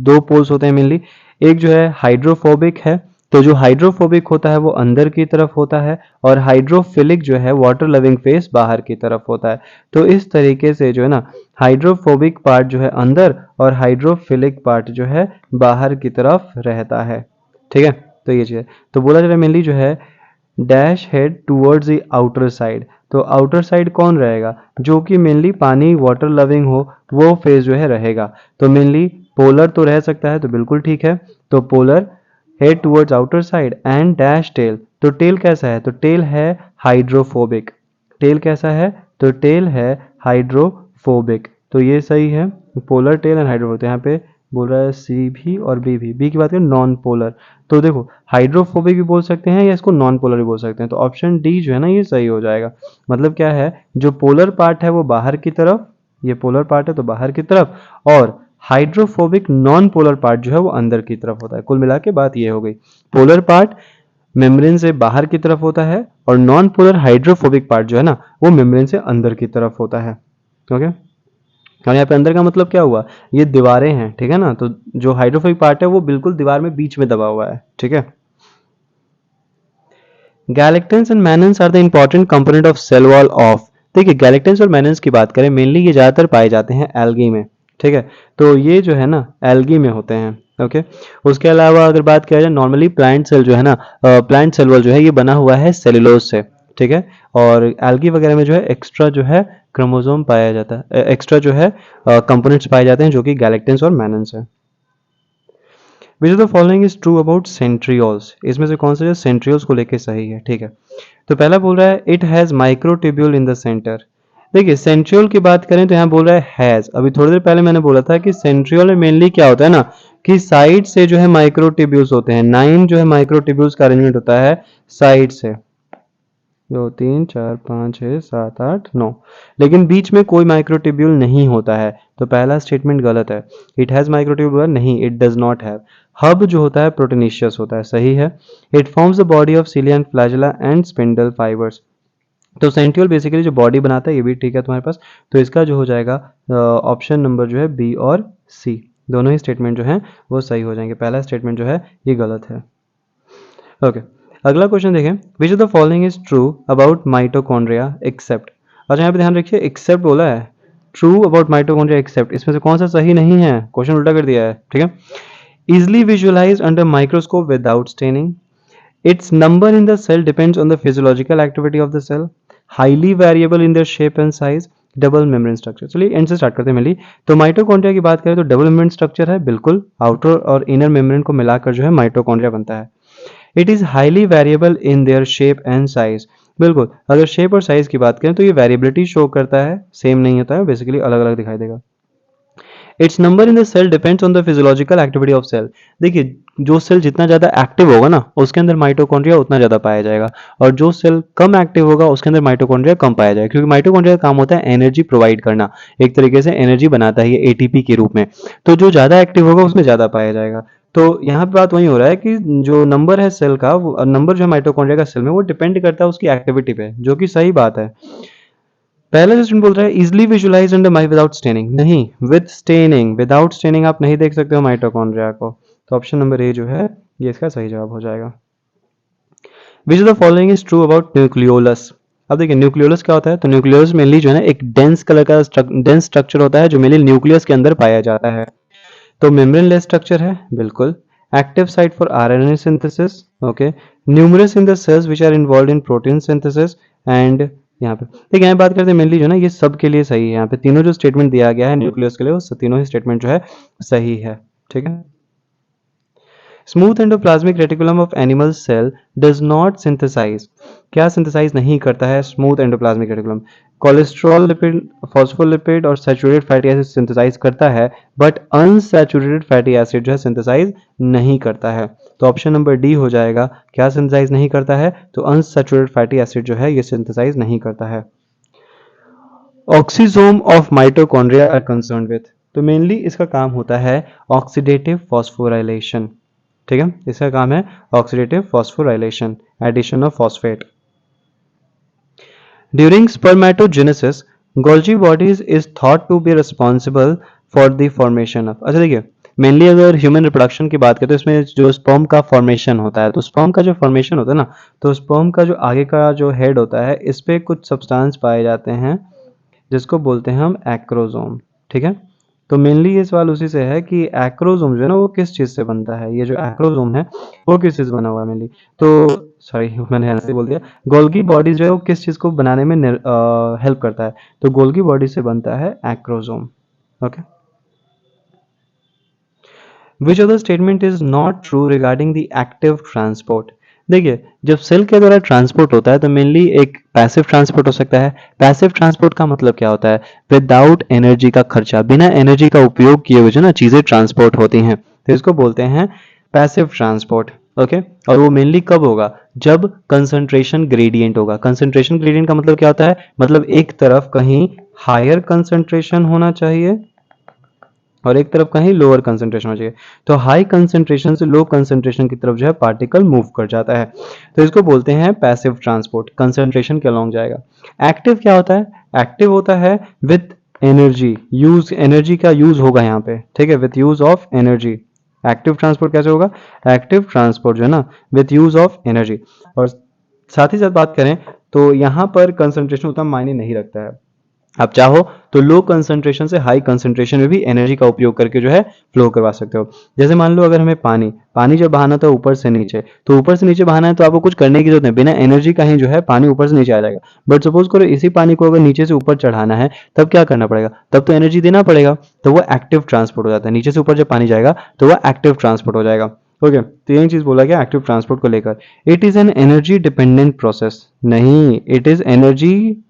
दो पोल्स होते हैं मेनली। एक जो है हाइड्रोफोबिक है, तो जो हाइड्रोफोबिक होता है वो अंदर की तरफ होता है, और हाइड्रोफिलिक जो है वाटर लविंग फेस बाहर की तरफ होता है। तो इस तरीके से जो है ना हाइड्रोफोबिक पार्ट जो है अंदर और हाइड्रोफिलिक पार्ट जो है बाहर की तरफ रहता है। ठीक है, तो ये चीज़ है। तो बोला जा रहा है मेनली जो है dash head towards the outer side. तो आउटर साइड कौन रहेगा, जो कि मेनली पानी वाटर लविंग हो वो फेज जो है रहेगा। तो मेनली पोलर तो रह सकता है, तो बिल्कुल ठीक है। तो polar, head towards outer side and dash tail. तो टेल कैसा है, तो टेल है हाइड्रोफोबिक। टेल कैसा है, तो टेल है हाइड्रोफोबिक। तो ये सही है, पोलर टेल एंड हाइड्रोफोबिक। यहाँ पे बोल रहा है सी भी और बी भी। बी की बात करें नॉन पोलर, तो देखो हाइड्रोफोबिक भी बोल सकते हैं या इसको नॉन पोलर भी बोल सकते हैं। तो ऑप्शन डी जो है ना ये सही हो जाएगा। मतलब क्या है, जो पोलर पार्ट है वो बाहर की तरफ, ये पोलर पार्ट है तो बाहर की तरफ, और हाइड्रोफोबिक नॉन पोलर पार्ट जो है वो अंदर की तरफ होता है। कुल मिला के बात ये हो गई, पोलर पार्ट मेम्ब्रेन से बाहर की तरफ होता है और नॉन पोलर हाइड्रोफोबिक पार्ट जो है ना वो मेम्ब्रेन से अंदर की तरफ होता है। ओके, और यहाँ पे अंदर का मतलब क्या हुआ, ये दीवारें हैं। ठीक है ना, तो जो हाइड्रोफोबिक पार्ट है वो बिल्कुल दीवार में बीच में दबा हुआ है। ठीक है, galactans and mannans are the important component of cell wall of. देखिए गैलेक्टेंस और मैनन्स की बात करें मेनली ये ज्यादातर पाए जाते हैं एल्गी में। ठीक है, तो ये जो है ना एल्गी में होते हैं। ओके, उसके अलावा अगर बात किया जाए नॉर्मली प्लांट सेल जो है ना, प्लांट सेल वॉल जो है ये बना हुआ है सेलुलोज से। ठीक है, और एल्गी वगैरह में जो है एक्स्ट्रा जो है क्रोमोसोम पाया जाता है, एक्स्ट्रा जो है कंपोनेंट्स पाए जाते हैं जो कि गैलेक्टिन्स और मैनन्स है। Which of the following is true about centrioles, इसमें से कौन सा जो सेंट्रियोल्स को लेके सही है। ठीक है, तो पहला बोल रहा है it has microtubule in the centre. देखिए सेंट्रियोल की बात करें तो यहाँ बोल रहा है हैज, अभी थोड़ी देर पहले मैंने बोला था कि सेंट्रियोल में मेनली क्या होता है ना कि साइड से जो है माइक्रोट्यूब्यूल्स होते हैं, 9 जो है माइक्रोट्यूब्यूल्स का अरेंजमेंट होता है साइड से, 2 3 4 5 6 7 8 9, लेकिन बीच में कोई माइक्रोट्यूब्यूल नहीं होता है, तो पहला स्टेटमेंट गलत है। इट हैज माइक्रोट्यूब्यूल नहीं, it does not have. Hub जो होता है प्रोटीनिशियस होता है, सही है। It forms the body of cilia and flagella and spindle fibres, तो सेंट्रियोल बेसिकली जो बॉडी बनाता है, ये भी ठीक है तुम्हारे पास, तो इसका जो हो जाएगा ऑप्शन नंबर जो है बी और सी, दोनों ही स्टेटमेंट जो है वो सही हो जाएंगे। पहला स्टेटमेंट जो है ये गलत है। ओके, अगला क्वेश्चन देखें, which of the following is true about mitochondria except. अच्छा यहाँ पे ध्यान रखिए एक्सेप्ट बोला है, ट्रू अबाउट माइटोकॉन्ड्रिया एक्सेप्ट, इसमें से कौन सा सही नहीं है, क्वेश्चन उल्टा कर दिया है। ठीक है, easily visualise under microscope without staining, its number in the cell depends on the physiological activity of the cell, highly variable in their shape and size, double membrane structure. चलिए एंड से start करते हैं मिली, तो mitochondria की बात करें तो double membrane structure है, बिल्कुल आउटर और इनर मेम्ब्रेन को मिलाकर जो है माइटोकॉन्ड्रिया बनता है। It is highly variable in their shape and size, बिल्कुल अगर शेप और साइज की बात करें तो ये वेरिएबिलिटी शो करता है, सेम नहीं होता है, बेसिकली अलग अलग दिखाई देगा। Its number in the cell depends on the physiological activity of cell, देखिए जो सेल जितना ज़्यादा एक्टिव होगा ना उसके अंदर माइटोकॉन्ड्रिया उतना ज़्यादा पाया जाएगा, और जो सेल कम एक्टिव होगा उसके अंदर माइटोकॉन्ड्रिया कम पाया जाएगा, क्योंकि माइटोकॉन्ड्रिया का काम होता है एनर्जी प्रोवाइड करना, एक तरीके से एनर्जी बनाता है ये एटीपी के रूप में, तो जो ज़्यादा एक्टिव होगा उसमें ज़्यादा पाया जाएगा। तो यहाँ पे बात वही हो रहा है कि जो नंबर है सेल का, नंबर जो है माइटोकॉन्ड्रिया का सेल में, वो डिपेंड करता है उसकी एक्टिविटी पे, जो कि सही बात है। पहला जो स्टूडेंट बोल रहा है easily visualise under my without staining, नहीं विद स्टेनिंग, विदाउट स्टेनिंग आप नहीं देख सकते हो माइटोकॉन्ड्रिया को, तो ऑप्शन नंबर ए जो है ये इसका सही जवाब हो जाएगा। विच of the following is true about nucleolus. अब देखिए न्यूक्लियोलस क्या होता है, तो न्यूक्लियोलस मेनली जो है ना एक डेंस कलर का डेंस स्ट्रक्चर होता है जो मेनली न्यूक्लियस के अंदर पाया जाता है, तो मेम्ब्रेनलेस स्ट्रक्चर है बिल्कुल। Active site for RNA synthesis, okay, numerous in the cells which are involve in protein synthesis, and यहाँ पे देखिए यहाँ बात करते हैं मेनली जो ना ये सब के लिए सही है, यहाँ पे तीनों जो स्टेटमेंट दिया गया है न्यूक्लियस के लिए वो तीनों ही स्टेटमेंट जो है सही है। ठीक है, smooth endoplasmic reticulum of animal cell does not synthesise, क्या सिंथेसाइज नहीं करता है smooth endoplasmic reticulum, cholesterol, lipid, phospholipid और सैचुरेटेड फैटी एसिड सिंथेसाइज करता है, बट अनसैचुरेटेड फैटी एसिड जो है सिंथेसाइज नहीं करता है, तो ऑप्शन नंबर डी हो जाएगा, क्या सिंथेसाइज नहीं करता है, तो अनसैचुरेटेड फैटी एसिड जो है ये सिंथेसाइज नहीं करता है। Oxysome of mitochondria are concern with, तो मेनली इसका काम होता है ऑक्सीडेटिव फॉस्फोराइलेशन। ठीक है, इसका काम है oxidative phosphorylation, addition of phosphate. During spermatogenesis Golgi bodies is thought to be responsible for the formation of, अच्छा देखिए मेनली अगर ह्यूमन रिप्रोडक्शन की बात करें तो इसमें जो स्पर्म का फॉर्मेशन होता है, तो स्पर्म का जो फॉर्मेशन होता है ना, तो स्पर्म का जो आगे का जो हेड होता है इस पे कुछ सब्सटेंस पाए जाते हैं जिसको बोलते हैं हम एक्रोजोम। ठीक है, तो मेनली ये सवाल उसी से है कि एक्रोजोम जो है ना वो किस चीज़ से बनता है, ये जो एक्रोजोम है वो किस चीज़ से बना हुआ है मेनली, तो सॉरी मैंने ऐसे बोल दिया, गोल्गी बॉडी जो है वो किस चीज़ को बनाने में हेल्प करता है, तो गोल्गी बॉडी से बनता है acrosome. Okay, which of the statement is not true regarding the active transport, देखिए जब सेल के द्वारा ट्रांसपोर्ट होता है तो मेनली एक पैसिव ट्रांसपोर्ट हो सकता है। पैसिव ट्रांसपोर्ट का मतलब क्या होता है, विदाउट एनर्जी का खर्चा, बिना एनर्जी का उपयोग किए हुए जो ना चीजें ट्रांसपोर्ट होती हैं, तो इसको बोलते हैं पैसिव ट्रांसपोर्ट। ओके, और वो मेनली कब होगा, जब कंसंट्रेशन ग्रेडियंट होगा। कंसंट्रेशन ग्रेडियंट का मतलब क्या होता है, मतलब एक तरफ कहीं हायर कंसंट्रेशन होना चाहिए और एक तरफ कहीं लोअर कंसंट्रेशन हो चाहिए, तो हाई कंसंट्रेशन से लो कंसंट्रेशन की तरफ जो है पार्टिकल मूव कर जाता है, तो इसको बोलते हैं पैसिव ट्रांसपोर्ट, कंसंट्रेशन के अलोंग जाएगा। एक्टिव क्या होता है, एक्टिव होता है विथ एनर्जी, यूज एनर्जी का यूज होगा यहाँ पे। ठीक है, with use of energy, active transport कैसे होगा, एक्टिव ट्रांसपोर्ट जो है ना विथ यूज ऑफ एनर्जी। और साथ ही साथ बात करें तो यहाँ पर कंसंट्रेशन उतना मायने नहीं रखता है, आप चाहो तो लो कंसंट्रेशन से हाई कंसंट्रेशन में भी एनर्जी का उपयोग करके जो है फ्लो करवा सकते हो। जैसे मान लो अगर हमें पानी पानी जब बहाना था ऊपर से नीचे, तो ऊपर से नीचे बहाना है तो आपको कुछ करने की जरूरत नहीं, बिना एनर्जी का ही जो है पानी ऊपर से नीचे आ जाएगा। बट सपोज करो इसी पानी को अगर नीचे से ऊपर चढ़ाना है, तब क्या करना पड़ेगा? तब तो एनर्जी देना पड़ेगा, तो वो एक्टिव ट्रांसपोर्ट हो जाता है। नीचे से ऊपर जब पानी जाएगा तो वो एक्टिव ट्रांसपोर्ट हो जाएगा। ओके, तो यही चीज बोला गया एक्टिव ट्रांसपोर्ट को लेकर। It is an energy dependent process, नहीं, it is energy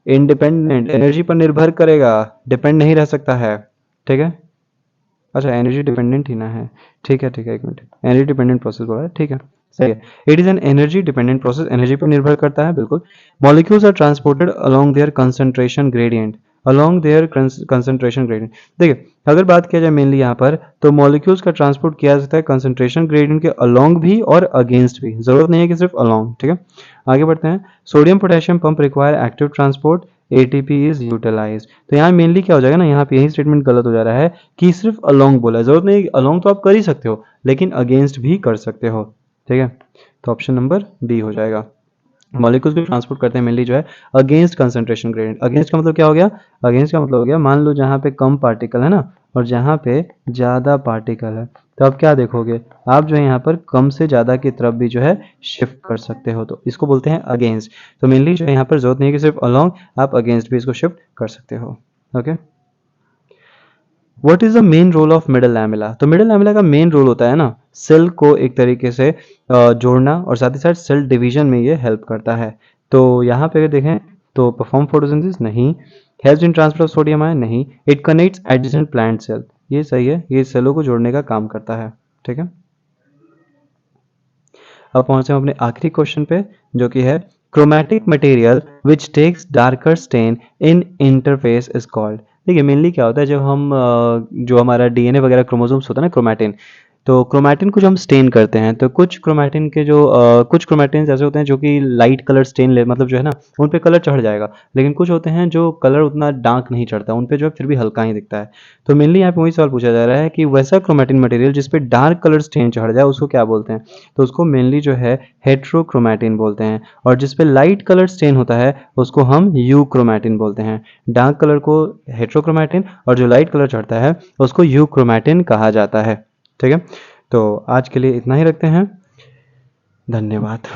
independent, energy पर निर्भर करेगा, डिपेंड नहीं रह सकता है। ठीक है, अच्छा एनर्जी डिपेंडेंट ही ना है। ठीक है, एक मिनट, एनर्जी डिपेंडेंट प्रोसेस बोला है, ठीक है, सही है। It is an energy dependent process, energy पर निर्भर करता है, बिल्कुल। Molecules are transported along their concentration gradient, along their concentration gradient. देखिए, अगर बात किया जाए मेनली यहाँ पर, तो मॉलिक्यूल्स का ट्रांसपोर्ट किया जाता है कंसंट्रेशन ग्रेडियंट के अलोंग भी और अगेंस्ट भी, जरूरत नहीं है कि सिर्फ अलोंग। ठीक है, आगे बढ़ते हैं। Sodium potassium pump require active transport, ATP is utilise. तो यहाँ मेनली क्या हो जाएगा ना, यहाँ पे यही स्टेटमेंट गलत हो जा रहा है कि सिर्फ अलोंग बोला है, जरूरत नहीं, अलोंग तो आप कर ही सकते हो लेकिन अगेंस्ट भी कर सकते हो। ठीक है, तो ऑप्शन नंबर बी हो जाएगा। मॉलिक्यूल्स को ट्रांसपोर्ट करते हैं मेनली जो है अगेंस्ट कंसंट्रेशन ग्रेडियंट। अगेंस्ट का मतलब क्या हो गया? अगेंस्ट का मतलब हो गया, मान लो जहाँ पे कम पार्टिकल है ना और जहाँ पे ज़्यादा पार्टिकल है, तो आप क्या देखोगे, आप जो है यहाँ पर कम से ज़्यादा की तरफ भी जो है शिफ्ट कर सकते हो, तो इसको बोलते हैं अगेंस्ट। तो मेनली जो है यहाँ पर जरूरत नहीं है कि सिर्फ अलोंग, आप अगेंस्ट भी इसको शिफ्ट कर सकते हो। Okay, what is the main role of middle lamella? तो मिडल लैमेला का मेन रोल होता है ना सेल को एक तरीके से जोड़ना, और साथ ही साथ सेल डिवीजन में ये हेल्प करता है। तो यहाँ पे अगर देखें तो परफॉर्म फोटोसिंथेसिस नहीं, helps in transfer of sodium ion नहीं, it connects adjacent plant cell, ये सही है, ये सेलों को जोड़ने का काम करता है। ठीक है, अब पहुंचे हम अपने आखिरी क्वेश्चन पे, जो कि है chromatic material which takes darker stain in interface is called. देखिए मेनली क्या होता है, जब हम जो हमारा डीएनए वगैरह क्रोमोसोम्स होता है ना, क्रोमैटिन, तो क्रोमैटिन को जो हम स्टेन करते हैं, तो कुछ क्रोमैटिन के जो कुछ क्रोमैटिन ऐसे होते हैं जो कि लाइट कलर स्टेन ले, मतलब जो है ना उन पे कलर चढ़ जाएगा, लेकिन कुछ होते हैं जो कलर उतना डार्क नहीं चढ़ता, उन पे जो है फिर भी हल्का ही दिखता है। तो मेनली यहाँ पे वही सवाल पूछा जा रहा है कि वैसा क्रोमैटिन मटेरियल जिस पे डार्क कलर स्टेन चढ़ जाए उसको क्या बोलते हैं? तो उसको मेनली जो है हेट्रोक्रोमैटिन बोलते हैं, और जिस पे लाइट कलर स्टेन होता है उसको हम यूक्रोमैटिन बोलते हैं। डार्क कलर को हेट्रोक्रोमैटिन और जो लाइट कलर चढ़ता है उसको यूक्रोमैटिन कहा जाता है। ठीक है, तो आज के लिए इतना ही रखते हैं, धन्यवाद।